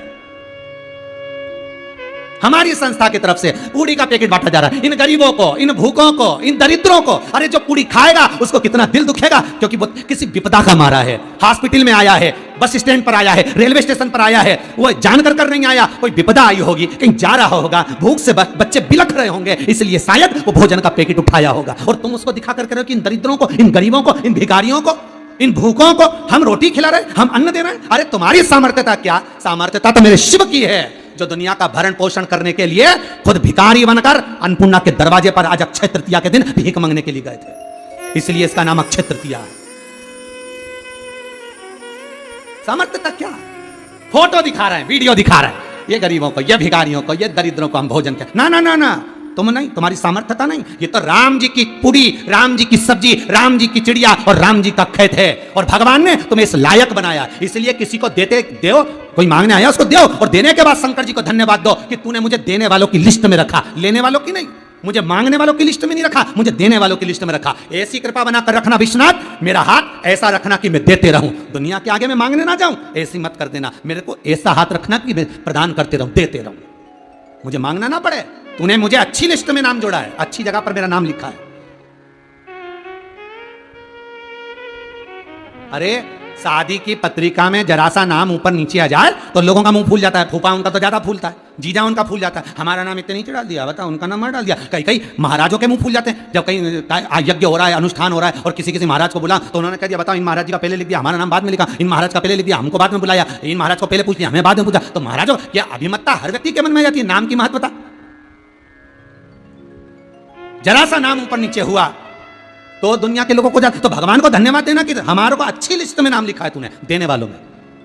हमारी संस्था की तरफ से पूड़ी का पैकेट बांटा जा रहा है इन गरीबों को, इन भूखों को, इन दरिद्रों को। अरे जो पूड़ी खाएगा उसको कितना दिल दुखेगा, क्योंकि वो किसी विपदा का मारा है, हॉस्पिटल में आया है, बस स्टैंड पर आया है, रेलवे स्टेशन पर आया है। वो जानकर कर नहीं आया, कोई विपदा आई होगी, कहीं जा रहा होगा, भूख से बच्चे बिलख रहे होंगे, इसलिए शायद वो भोजन का पैकेट उठाया होगा। और तुम उसको दिखा कर कह रहे हो कि इन दरिद्रों को, इन गरीबों को, इन भिखारियों को, इन भूखों को हम रोटी खिला रहे, हम अन्न दे रहे हैं। अरे तुम्हारी सामर्थ्यता क्या? सामर्थ्यता तो मेरे शिव की है, जो दुनिया का भरण पोषण करने के लिए खुद भिखारी बनकर अन्नपूर्णा के दरवाजे पर आज अक्षय तृतीया के दिन भीख मांगने के लिए गए थे। इसलिए इसका नाम अक्षय तृतीया है। सामर्थ्यता क्या? फोटो दिखा रहे हैं, वीडियो दिखा रहे हैं, ये गरीबों को, ये भिखारियों को, ये दरिद्रों को हम भोजन कर। ना ना ना ना, तुम नहीं, तुम्हारी सामर्थ्यता नहीं। ये तो राम जी की पूरी, राम जी की सब्जी, राम जी की चिड़िया और राम जी का खेत है। और भगवान ने तुम्हें इस लायक बनाया, इसलिए किसी को देते दो, कोई मांगने आया उसको दो, और देने के बाद शंकर जी को धन्यवाद दो कि तूने मुझे देने वालों की लिस्ट में रखा, लेने वालों की नहीं। मुझे मांगने वालों की लिस्ट में नहीं रखा, मुझे देने वालों की लिस्ट में रखा। ऐसी कृपा बनाकर रखना विश्वनाथ, मेरा हाथ ऐसा रखना कि मैं देते रहूं, दुनिया के आगे मैं मांगने ना जाऊं। ऐसी मत कर देना, मेरे को ऐसा हाथ रखना कि मैं प्रदान करते रहूं, देते रहूं, मुझे मांगना ना पड़े। तूने मुझे अच्छी लिस्ट में नाम जोड़ा है, अच्छी जगह पर मेरा नाम लिखा है। अरे शादी की पत्रिका में जरा सा नाम ऊपर नीचे आ जाए तो लोगों का मुंह फूल जाता है। फूफा उनका तो ज्यादा फूलता है, जीजा उनका फूल जाता है, हमारा नाम इतने नीचे डाल दिया, बता उनका नाम डाल दिया। कई कई महाराजों के मुंह फूल जाते हैं, जब कहीं यज्ञ हो रहा है, अनुष्ठान हो रहा है और किसी किसी महाराज को बुला तो उन्होंने कह दिया, बताओ इन महाराज जी का पहले लिख दिया, हमारा नाम बाद में लिखा, इन महाराज का पहले लिख दिया, हमको बाद में बुलाया, इन महाराज को पहले पूछ लिया, हमें बाद में पूछा। तो महाराजों, क्या अभिमतता हर व्यक्ति के मन में जाती है? नाम की महत्वता, जरा सा नाम ऊपर नीचे हुआ तो दुनिया के लोगों को जाते। तो भगवान को धन्यवाद देना कि हमारे को अच्छी लिस्ट में नाम लिखा है तूने, देने वालों में।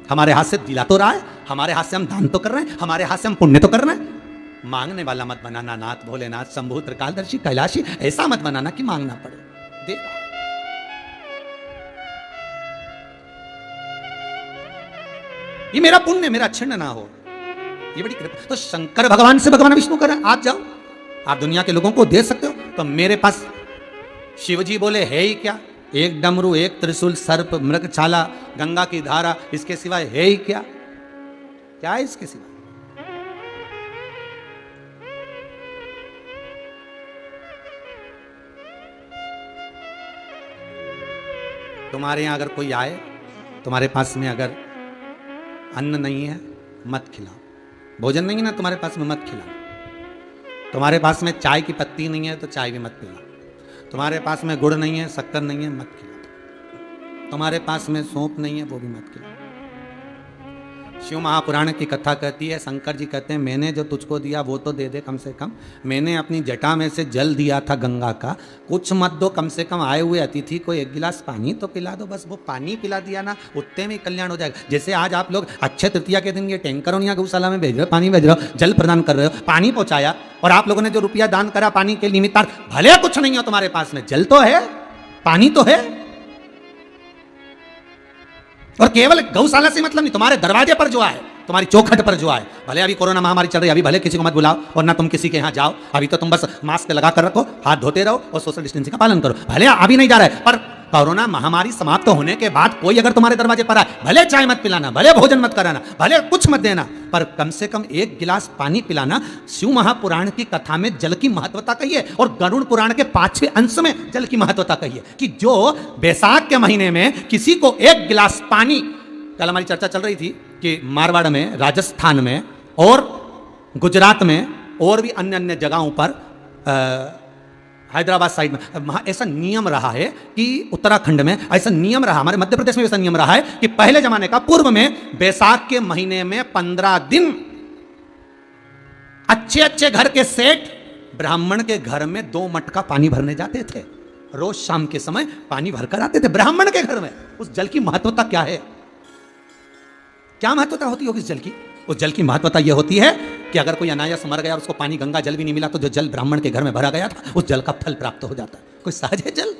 हमारे हाथ से दिला तो रहा है, हमारे हाथ से हम दान तो कर रहे हैं, हमारे हाथ से हम पुण्य तो कर रहे हैं। मांगने वाला मत बनाना, नाथ भोलेनाथ शंभु त्रिकालदर्शी कैलाशी, ऐसा मत बनाना कि मांगना पड़े। दे ये मेरा पुण्य मेरा छिन्न ना हो, ये बड़ी कृपा। तो शंकर भगवान से भगवान विष्णु करें, आप जाओ, आप दुनिया के लोगों को दे सकते हो। तो मेरे पास शिवजी बोले है ही क्या? एक डमरू, एक त्रिशूल, सर्प, मृगछाला, गंगा की धारा, इसके सिवाय है ही क्या? क्या है इसके सिवाय? तुम्हारे यहां अगर कोई आए, तुम्हारे पास में अगर अन्न नहीं है मत खिलाओ, भोजन नहीं है ना तुम्हारे पास में मत खिलाओ। तुम्हारे पास में चाय की पत्ती नहीं है तो चाय भी मत पिलाओ। तुम्हारे पास में गुड़ नहीं है, शक्कर नहीं है, मत खिलाओ। तुम्हारे पास में सौंफ नहीं है, वो भी मत खिलाओ। शिव महापुराण की कथा कहती है, शंकर जी कहते हैं मैंने जो तुझको दिया वो तो दे दे कम से कम। मैंने अपनी जटा में से जल दिया था गंगा का, कुछ मत दो, कम से कम आए हुए अतिथि को एक गिलास पानी तो पिला दो। बस वो पानी पिला दिया ना, उतने में कल्याण हो जाएगा। जैसे आज आप लोग अक्षय तृतीया के दिन ये टैंकरों या गौशाला में भेज रहे हो, पानी भेज रहे हो, जल प्रदान कर रहे हो, पानी पहुंचाया, और आप लोगों ने जो रुपया दान करा पानी के निमित्तार्थ, भले कुछ नहीं हो तुम्हारे पास में, जल तो है, पानी तो है। और केवल गौशाला से मतलब नहीं, तुम्हारे दरवाजे पर जो आए, तुम्हारी चौखट पर जो आए, भले अभी कोरोना महामारी चल रही है, अभी भले किसी को मत बुलाओ और ना तुम किसी के यहाँ जाओ, अभी तो तुम बस मास्क लगा कर रखो, हाथ धोते रहो और सोशल डिस्टेंसिंग का पालन करो। भले अभी नहीं जा रहा है, पर कोरोना महामारी समाप्त होने के बाद कोई अगर तुम्हारे दरवाजे पर आए, भले चाय मत पिलाना, भले भोजन मत कराना, भले कुछ मत देना, पर कम से कम एक गिलास पानी पिलाना। शिव महापुराण की कथा में जल की महत्वता कही है, और गरुड़ पुराण के 5वें अंश में जल की महत्वता कही है कि जो बैसाख के महीने में किसी को एक गिलास पानी, कल हमारी चर्चा चल रही थी कि मारवाड़ में, राजस्थान में और गुजरात में और भी अन्य अन्य जगहों पर, हैदराबाद साइड में वहाँ ऐसा नियम रहा है कि उत्तराखंड में ऐसा नियम रहा, हमारे मध्य प्रदेश में ऐसा नियम रहा है कि पहले जमाने का, पूर्व में बैसाख के महीने में 15 दिन अच्छे अच्छे घर के सेठ ब्राह्मण के घर में 2 मटका पानी भरने जाते थे, रोज शाम के समय पानी भरकर आते थे ब्राह्मण के घर में। उस जल की महत्वता क्या है? क्या महत्वता होती होगी इस जल की? उस जल की महत्वता यह होती है कि अगर कोई अनायास मर गया और उसको पानी गंगा जल भी नहीं मिला तो जो जल ब्राह्मण के घर में भरा गया था उस जल का फल प्राप्त हो जाता है। कोई सहज है जल?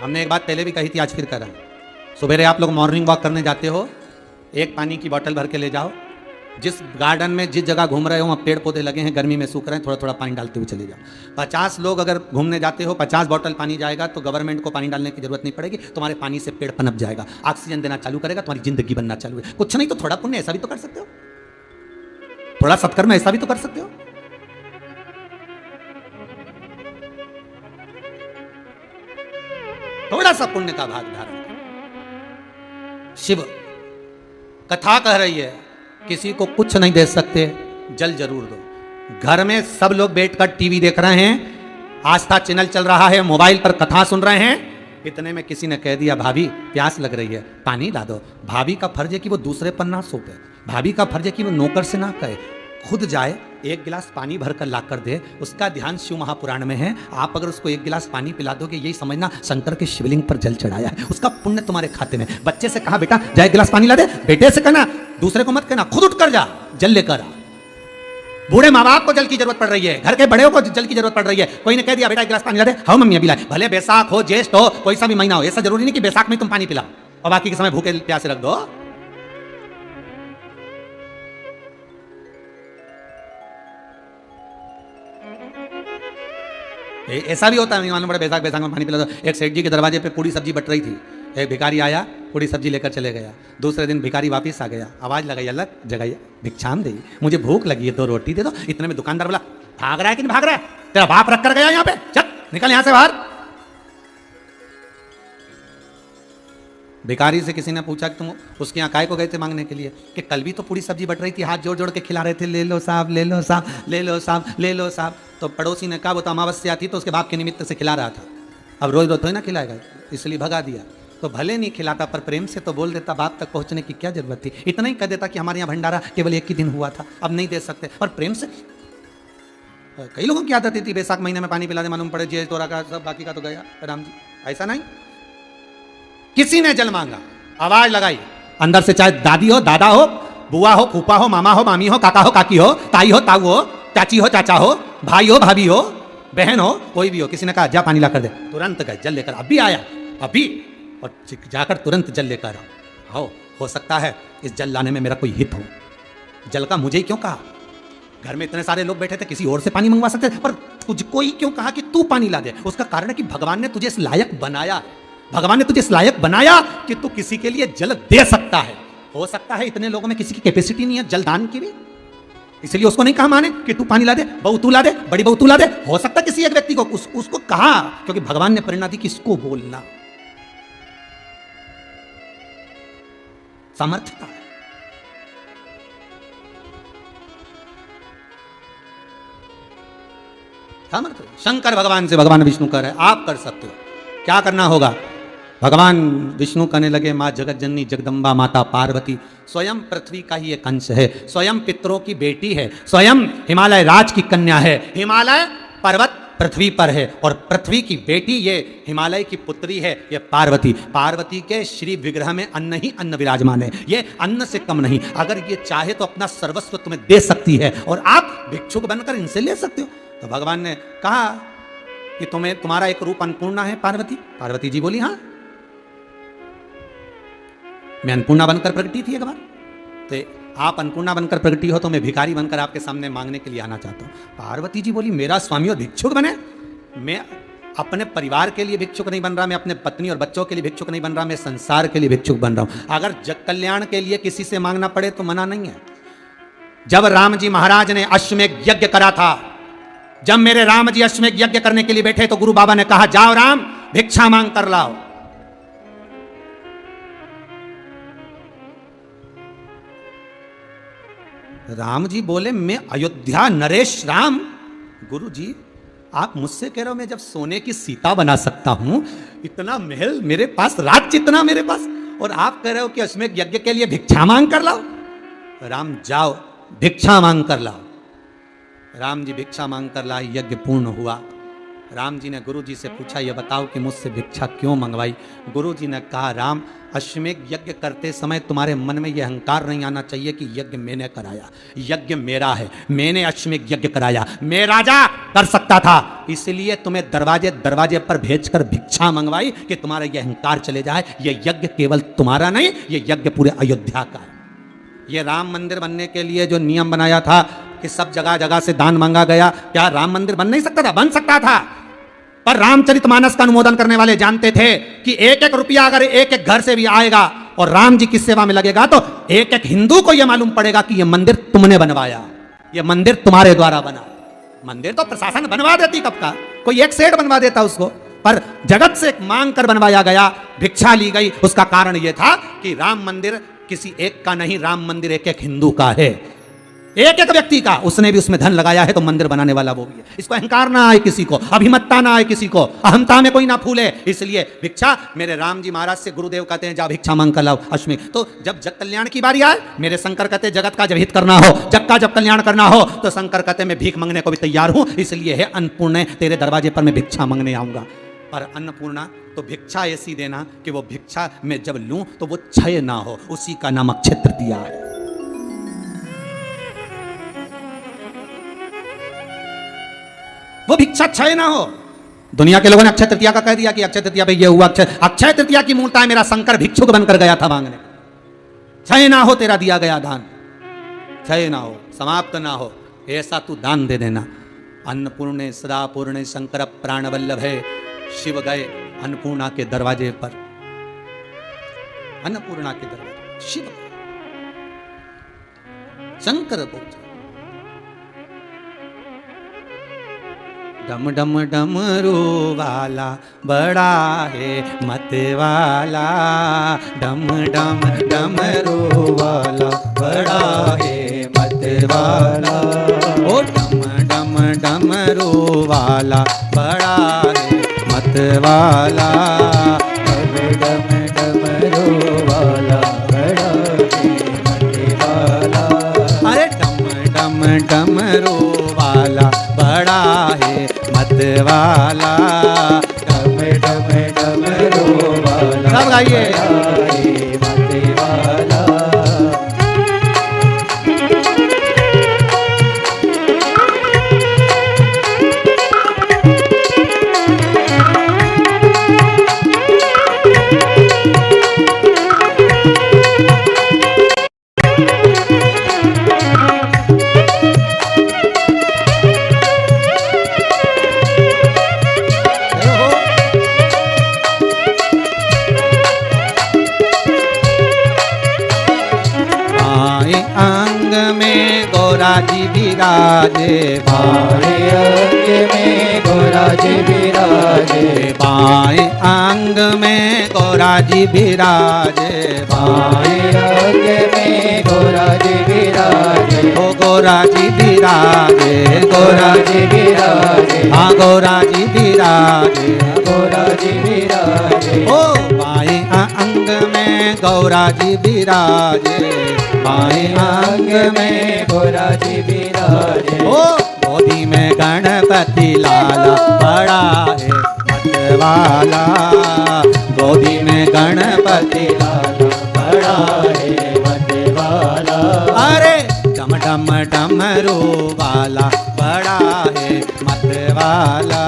हमने एक बात पहले भी कही थी, आज फिर कर रहा हूं। सुबह आप लोग मॉर्निंग वॉक करने जाते हो, एक पानी की बोतल भर के ले जाओ। जिस गार्डन में जिस जगह घूम रहे हो वहाँ पेड़ पौधे लगे हैं, गर्मी में सूख रहे हैं, थोड़ा थोड़ा पानी डालते हुए चले जाओ। 50 लोग अगर घूमने जाते हो, 50 बोतल पानी जाएगा तो गवर्नमेंट को पानी डालने की जरूरत नहीं पड़ेगी। तुम्हारे पानी से पेड़ पनप जाएगा, ऑक्सीजन देना चालू करेगा, तुम्हारी जिंदगी बनना चालू है। कुछ नहीं तो थोड़ा पुण्य ऐसा भी तो कर सकते हो, थोड़ा सत्कर्म ऐसा भी तो कर सकते हो। थोड़ा सा पुण्य का भाग धारण करो। शिव कथा कह रही है, किसी को कुछ नहीं दे सकते, जल जरूर दो। घर में सब लोग बैठकर टीवी देख रहे हैं, आस्था चैनल चल रहा है, मोबाइल पर कथा सुन रहे हैं, इतने में किसी ने कह दिया भाभी प्यास लग रही है, पानी ला दो। भाभी का फर्ज है कि वो दूसरे पर ना सौंपे, भाभी का फर्ज है कि वो नौकर से ना कहे, खुद जाए, एक गिलास पानी भरकर ला कर दे। उसका ध्यान शिव महापुराण में है। आप अगर उसको एक गिलास पानी पिला दोगे, यही समझना शंकर के शिवलिंग पर जल चढ़ाया है, उसका पुण्य तुम्हारे खाते में। बच्चे से कहा बेटा जा एक गिलास पानी ला दे, बेटे से कहना, दूसरे को मत कहना, खुद उठ कर जा जल लेकर आ। बूढ़े माँ बाप को जल की जरूरत पड़ रही है, घर के बड़े को जल की जरूरत पड़ रही है। कोई ने कह दिया बेटा एक गिलास पानी ला दे, हाँ मम्मी अभी लाए। भले बैसाख हो, ज्येष्ठ हो, कोई सा भी महीना हो, ऐसा जरूरी नहीं कि बैसाख में तुम पानी पिलाओ और बाकी के समय भूखे प्यासे रख दो। ऐसा भी होता है, मालूम पड़ा बैसाख में पानी पिला दो। एक सेठ जी के दरवाजे पे पूरी सब्जी बट रही थी, एक भिखारी आया, पूरी सब्जी लेकर चले गया। दूसरे दिन भिखारी वापस आ गया, आवाज लगाई अलग जगह, भिक्षाम दे, मुझे भूख लगी है, 2 रोटी दे दो। इतने में दुकानदार बोला भाग रहा है कि नहीं भाग रहा है, तेरा बाप रख कर गया यहाँ पे, चल निकल यहाँ से बाहर। भिखारी से किसी ने पूछा कि तुम उसके यहाँ काय को गए थे मांगने के लिए, कि कल भी तो पूरी सब्जी बट रही थी, हाथ जोड़ जोड़ के खिला रहे थे, ले लो साहब, ले लो साहब, ले लो साहब, ले लो साहब। तो पड़ोसी ने कहा वो तो अमावस्या थी तो उसके बाप के निमित्त से खिला रहा था, अब रोज रोज थोड़ी ना खिलाएगा, इसलिए भगा दिया। तो भले नहीं खिलाता पर प्रेम से तो बोल देता, बाप तक पहुंचने की क्या जरूरत थी। इतना ही कह देता कि हमारे यहाँ भंडारा केवल एक ही दिन हुआ था, अब नहीं दे सकते, और प्रेम से। कई लोगों की आदत थी बैसाख महीने में पानी पिला दे, मालूम पड़े जे तोरा का सब, बाकी का तो गया राम जी। ऐसा नहीं, किसी ने जल मांगा, आवाज लगाई, अंदर से चाहे दादी हो, दादा हो, बुआ हो, फूफा हो, मामा हो, मामी हो, काका हो, काकी हो, ताई हो, ताऊ हो, चाची हो, चाचा हो, भाई हो, भाभी हो, बहन हो, कोई भी हो, किसी ने कहा जा पानी ला कर दे, तुरंत गए जल लेकर, अभी आया अभी, और जाकर तुरंत जल लेकर आओ। हो सकता है इस जल लाने में मेरा कोई हित हो, जल का मुझे ही क्यों कहा? घर में इतने सारे लोग बैठे थे, किसी और से पानी मंगवा सकते थे, पर तुझको ही क्यों कहा कि तू पानी ला दे? उसका कारण है कि भगवान ने तुझे इस लायक बनाया, भगवान ने तुझे इस लायक बनाया कि तू किसी के लिए जल दे सकता है। हो सकता है इतने लोगों में किसी की कैपेसिटी नहीं है जल दान की भी, इसलिए उसको नहीं कहा माने कि तू पानी ला दे, बहू तू ला दे, बड़ी बहू तू ला दे। हो सकता किसी एक व्यक्ति को उसको कहा, क्योंकि भगवान ने प्रेरणा दी किसको बोलना, सामर्थ्य है। सामर्थ्य शंकर भगवान से, भगवान विष्णु कर रहे आप कर सकते हो। क्या करना होगा? भगवान विष्णु कहने लगे माँ जगत जननी जगदम्बा माता पार्वती स्वयं पृथ्वी का ही एक अंश है, स्वयं पितरों की बेटी है, स्वयं हिमालय राज की कन्या है, हिमालय पर्वत पृथ्वी पर है और पृथ्वी की बेटी ये हिमालय की पुत्री है, ये पार्वती। पार्वती के श्री विग्रह में अन्न ही अन्न विराजमान है, ये अन्न से कम नहीं। अगर ये चाहे तो अपना सर्वस्व तुम्हें दे सकती है और आप भिक्षुक बनकर इनसे ले सकते हो। तो भगवान ने कहा कि तुम्हारा एक रूप अन्नपूर्णा है पार्वती। पार्वती जी बोली हाँ, मैं अन्नपूर्णा बनकर प्रगटी थी एक बार, तो आप अन्नपूर्णा बनकर प्रगटी हो तो मैं भिखारी बनकर आपके सामने मांगने के लिए आना चाहता हूँ। पार्वती जी बोली मेरा स्वामी और भिक्षुक बने? मैं अपने परिवार के लिए भिक्षुक नहीं बन रहा, मैं अपने पत्नी और बच्चों के लिए भिक्षुक नहीं बन रहा, मैं संसार के लिए भिक्षुक बन रहा हूँ। अगर जग कल्याण के लिए किसी से मांगना पड़े तो मना नहीं है। जब राम जी महाराज ने अश्वमेध यज्ञ करा था, जब मेरे राम जी अश्वमेध यज्ञ करने के लिए बैठे तो गुरु बाबा ने कहा जाओ राम भिक्षा मांग कर लाओ। राम जी बोले मैं अयोध्या नरेश राम। गुरु जी आप मुझसे कह रहे हो मैं जब सोने की सीता बना सकता हूं, इतना महल मेरे पास, राज्य इतना मेरे पास, और आप कह रहे हो कि अश्वमेध यज्ञ के लिए भिक्षा मांग कर लाओ। राम जाओ भिक्षा मांग कर लाओ। राम जी भिक्षा मांग कर लाए, यज्ञ पूर्ण हुआ। राम जी ने गुरु जी से पूछा, ये बताओ कि मुझसे भिक्षा क्यों मंगवाई? गुरु जी ने कहा, राम अश्वमेध यज्ञ करते समय तुम्हारे मन में यह अहंकार नहीं आना चाहिए कि यज्ञ मैंने कराया, यज्ञ मेरा है, मैंने अश्वमेध यज्ञ कराया, मैं राजा कर सकता था, इसलिए तुम्हें दरवाजे दरवाजे पर भेजकर भिक्षा मंगवाई कि तुम्हारा यह अहंकार चले जाए। यह यज्ञ केवल तुम्हारा नहीं, यह यज्ञ पूरे अयोध्या का है। ये राम मंदिर बनने के लिए जो नियम बनाया था कि सब जगह जगह से दान मांगा गया, क्या राम मंदिर बन नहीं सकता था? बन सकता था, पर रामचरितमानस का अनुमोदन करने वाले जानते थे कि एक एक रुपया अगर एक एक घर से भी आएगा और राम जी की सेवा में लगेगा तो एक एक हिंदू को यह मालूम पड़ेगा कि यह मंदिर तुमने बनवाया, यह मंदिर तुम्हारे द्वारा बना। मंदिर तो प्रशासन बनवा देती कब का, कोई एक सेठ बनवा देता उसको, पर जगत से मांग कर बनवाया गया, भिक्षा ली गई। उसका कारण यह था कि राम मंदिर किसी एक का नहीं, राम मंदिर एक एक हिंदू का है, एक एक व्यक्ति का। उसने भी उसमें धन लगाया है तो मंदिर बनाने वाला वो भी है। इसको अहंकार ना आए किसी को, अभिमत्ता ना आए किसी को, अहमता में कोई ना फूले। इसलिए भिक्षा, मेरे राम जी महाराज से गुरुदेव कहते हैं जाओ भिक्षा मांग कर लाओ अश्वमेध। तो जब जग कल्याण की बारी आए, मेरे शंकर कहते जगत का जब हित करना हो, जग का जब कल्याण करना हो, तो शंकर कहते मैं भीख मांगने को भी तैयार हूं। इसलिए है अन्नपूर्ण, तेरे दरवाजे पर मैं भिक्षा मांगने आऊंगा। पर अन्नपूर्णा तो भिक्षा ऐसी देना कि वो भिक्षा मैं जब लूं तो वो क्षय ना हो, उसी का नाम अक्षय तृतीया है। वो भिक्षा क्षय ना हो। दुनिया के लोगों ने अक्षय तृतीया का कह दिया कि अक्षय तृतीया पे ये हुआ, अक्षय तृतीया की मूर्ता है मेरा शंकर भिक्षुक बनकर गया था मांगने। क्षय ना हो तेरा दिया गया दान, क्षय ना हो, समाप्त ना हो, ऐसा तू दान दे देना। अन्नपूर्णे सदा पूर्णे शंकर प्राण वल्लभ है। शिव गए अन्नपूर्णा के दरवाजे पर, अन्नपूर्णा के दरवाजे शिव गए, शंकर पहुंचे। डम डम डमरू वाला बड़ा है मत वाला, डम डम डमरू वाला बड़ा है मत वाला, ओ डम डम डमरू वाला बड़ा है मत वाला, डम डम डमरू वाला बड़ा है मत वाला। अरे डम डम डमरू वाला बड़ा है मत वाला, डम डम डमरू वाला सब गाइए मत वाला। गोराजी विराजे, बाएं अंग में गोराजी विराजे, बाएं अंग में गोराजी विराजे, बाएं अंग में गोराजी विराजे, ओ गोराजी विराजे, गोराजी विराजे, हाँ गोराजी विराजे, गोराजी विराजे, ओ बाएं अंग में गौराजी विराजे, बाएं अंग में गोराजी विराजे, ओ गोदी में गणपति लाला बड़ा है मत वाला, गोदी में गणपति लाला बड़ा है मत वाला। अरे डम डम डमरू वाला बड़ा है मत वाला,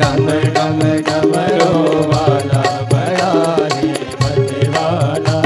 डम डम डमरू वाला बड़ा है मत वाला।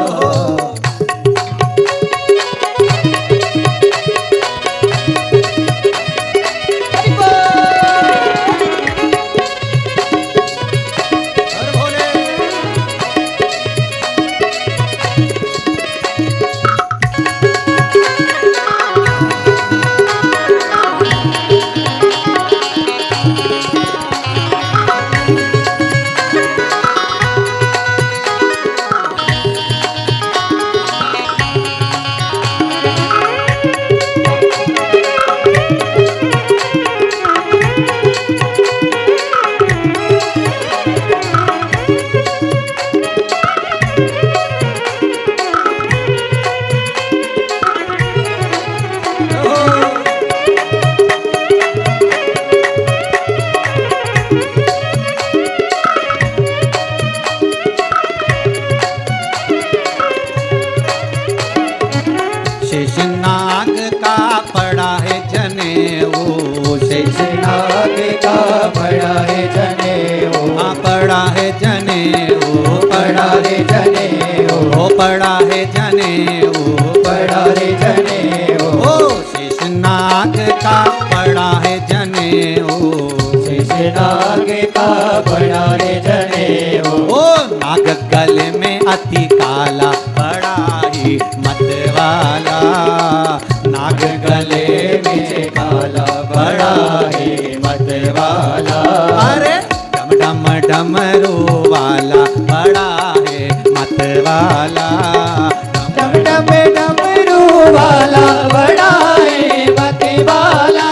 जनेऊ, बड़ा रे जनेऊ, ओ शेषनाग का बड़ा है जनेऊ, शेषनाग का बड़ा रे जनेऊ, ओ नाग गले में अति काला बड़ा ही मतवाला, नाग गले में काला बड़ा ही मतवाला, अरे डम डम डमरू वाला बड़ा है मतवाला, डम डम डमरू वाला बड़ा है मतवाला,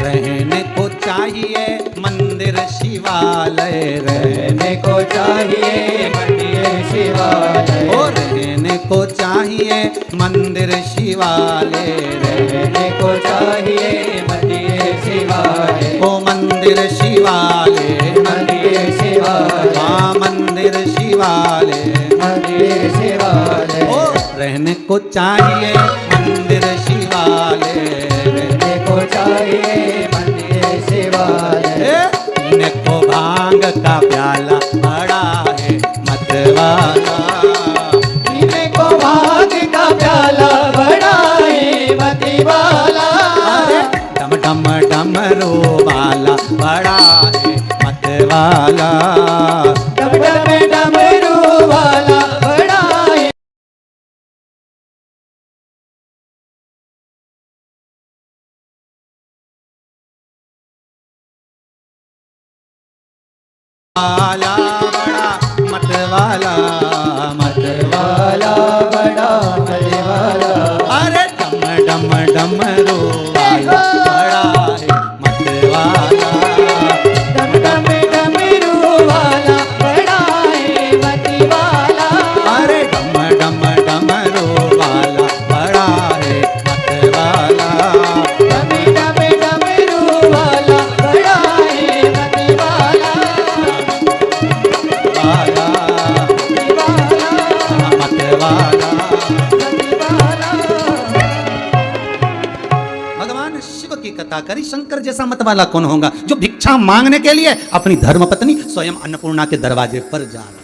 रहने को चाहिए मंदिर शिवालय, रहने को चाहिए मंदिर शिवालय, ओ रहने को चाहिए मंदिर शिवालय, रहने को चाहिए मंदिर शिवालय, ओ मंदिर शिवालय, मंदिर शिवालय, हाँ मंदिर शिवालय, मंदिर शिवालय, ओ रहने को चाहिए मंदिर शिवालय, रहने को चाहिए मंदिर शिवालय, पीने को भांग का प्याला बड़ा है मतवाला, पीने को भांग का प्याला बड़ा है मतवाला, डम डम डमरू वाला बड़ा है मतवाला, डम डम डमरू वाला बड़ा है वाला बड़ा मतवाला, मतवाला बड़ा मतवाला, अरे डम डम डमरू वाला बड़ा है मतवाला, डम डम डमरू वाला बड़ा है मतवाला, अरे डम डम डमरू वाला बड़ा है मतवाला, डम डम डमरू वाला बड़ा है मतवाला, वाला मतवाला। भगवान शिव की कथा करी, शंकर जैसा मतवाला कौन होगा जो भिक्षा मांगने के लिए अपनी धर्मपत्नी स्वयं अन्नपूर्णा के दरवाजे पर जा रहा।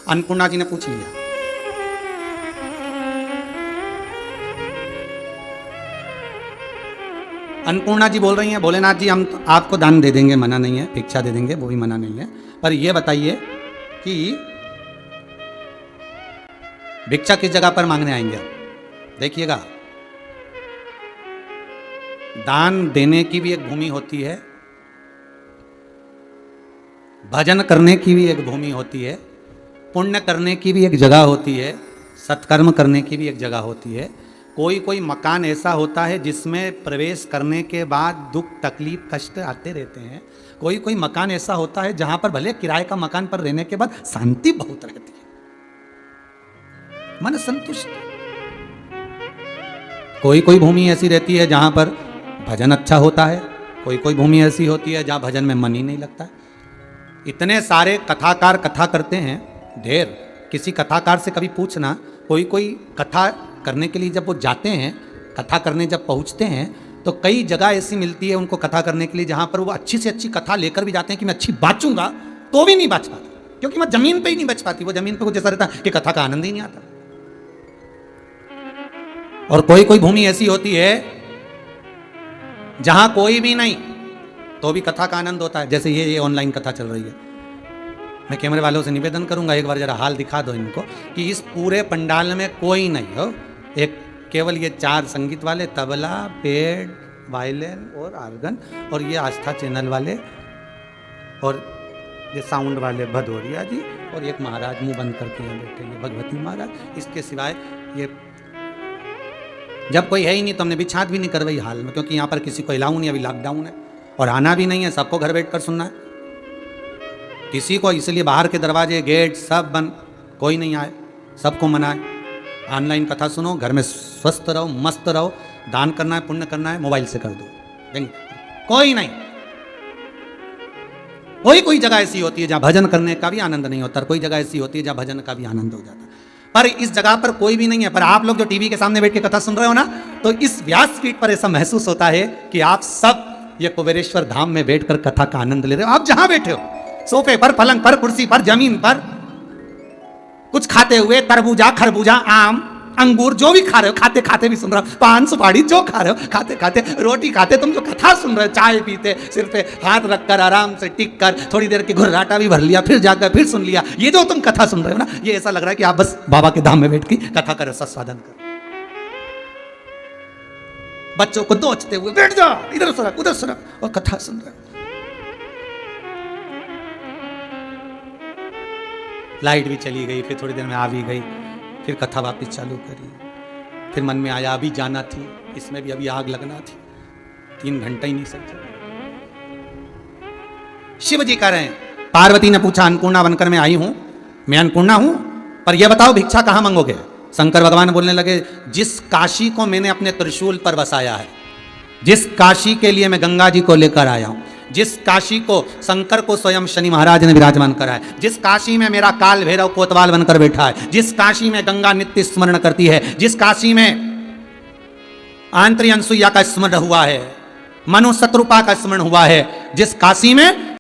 अन्नपूर्णा जी ने पूछ लिया, अन्नपूर्णा जी बोल रही हैं, भोलेनाथ जी हम आपको दान दे देंगे, मना नहीं है, भिक्षा दे देंगे, वो भी मना नहीं है, पर ये बताइए कि भिक्षा किस जगह पर मांगने आएंगे आप? देखिएगा, दान देने की भी एक भूमि होती है, भजन करने की भी एक भूमि होती है, पुण्य करने की भी एक जगह होती है, सत्कर्म करने की भी एक जगह होती है। कोई कोई मकान ऐसा होता है जिसमें प्रवेश करने के बाद दुख तकलीफ कष्ट आते रहते हैं। कोई कोई मकान ऐसा होता है जहां पर भले किराए का मकान पर रहने के बाद शांति बहुत रहती है, मन संतुष्ट। कोई कोई भूमि ऐसी रहती है जहां पर भजन अच्छा होता है, कोई कोई भूमि ऐसी होती है जहां भजन में मन ही नहीं लगता। इतने सारे कथाकार कथा करते हैं, ढेर। किसी कथाकार से कभी पूछना, कोई कोई कथा करने के लिए जब वो जाते हैं, कथा करने जब पहुंचते हैं, तो कई जगह ऐसी मिलती है उनको कथा करने के लिए जहां पर वो अच्छी से अच्छी कथा लेकर भी जाते हैं कि मैं अच्छी बाचूंगा, तो भी नहीं बाच पाता, क्योंकि मैं जमीन पे ही नहीं बच पाती। वो जमीन पे कुछ ऐसा रहता कि कथा का आनंद ही नहीं आता। और कोई कोई भूमि ऐसी होती है जहां कोई भी नहीं तो भी कथा का आनंद होता है। जैसे ये ऑनलाइन कथा चल रही है। मैं कैमरे वालों से निवेदन करूंगा, एक बार जरा हाल दिखा दो इनको कि इस पूरे पंडाल में कोई नहीं हो, एक केवल ये 4 संगीत वाले, तबला, पेड़, वायलिन और आर्गन, और ये आस्था चैनल वाले, और ये साउंड वाले भदौरिया जी, और एक महाराज मुंह बंद करके यहाँ बैठे हैं भगवती महाराज। इसके सिवाय ये जब कोई है ही नहीं तो हमने बिछात भी नहीं करवाई हाल में, क्योंकि यहाँ पर किसी को अलाउ नहीं, अभी लॉकडाउन है और आना भी नहीं है, सबको घर बैठ कर सुनना है। किसी को इसलिए बाहर के दरवाजे गेट सब बंद, कोई नहीं आए, सबको मना है। ऑनलाइन कथा सुनो, घर में स्वस्थ रहो, मस्त रहो, दान करना है, पुण्य करना है, मोबाइल से कर दो, कोई नहीं। कोई जगह ऐसी होती है जहां भजन करने का भी आनंद नहीं होता, कोई जगह ऐसी होती है जहां भजन का भी आनंद हो जाता है। पर इस जगह पर कोई भी नहीं है। पर आप लोग जो टीवी के सामने बैठ के कथा सुन रहे हो ना, तो इस व्यासपीठ पर ऐसा महसूस होता है कि आप सब ये कुबेरेश्वर धाम में बैठकर कथा का आनंद ले रहे हो। आप जहां बैठे हो, सोफे पर, पलंग पर, कुर्सी पर, जमीन पर, कुछ खाते हुए, तरबूजा, खरबूजा, आम, अंगूर जो भी खा रहे हो, खाते खाते भी सुन रहे हो, पान सुपारी जो खा रहे हो, खाते खाते, रोटी खाते, तुम जो कथा सुन रहे हो, चाय पीते, सिर पे हाथ रखकर आराम से टिक कर थोड़ी देर की घुर्राटा भी भर लिया, फिर जाकर फिर सुन लिया। ये जो तुम कथा सुन रहे हो ना, ये ऐसा लग रहा है कि आप बस बाबा के धाम में बैठ के कथा का रस आस्वादन करो। बच्चों को दोचते हुए बैठ जाओ, इधर सरक उधर सरक, और कथा सुन रहे हो। लाइट भी चली गई, फिर थोड़ी देर में आ भी गई, फिर कथा वापस चालू करी। फिर मन में आया अभी जाना थी, इसमें भी अभी आग लगना थी, 3 घंटा ही नहीं समझा। शिव जी कह रहे हैं, पार्वती ने पूछा अन्नपूर्णा बनकर मैं आई हूं, मैं अन्नपूर्णा हूं, पर यह बताओ भिक्षा कहां मांगोगे। शंकर भगवान बोलने लगे, जिस काशी को मैंने अपने त्रिशूल पर बसाया है, जिस काशी के लिए मैं गंगा जी को लेकर आया हूं, जिस काशी को शंकर को स्वयं शनि महाराज ने विराजमान करा है, जिस काशी में मेरा काल भैरव कोतवाल बनकर बैठा है, जिस काशी में गंगा नित्य स्मरण करती है, जिस काशी में आंतरी अनसुईया का स्मरण हुआ है, मनु शत्रुपा का स्मरण हुआ है, जिस काशी में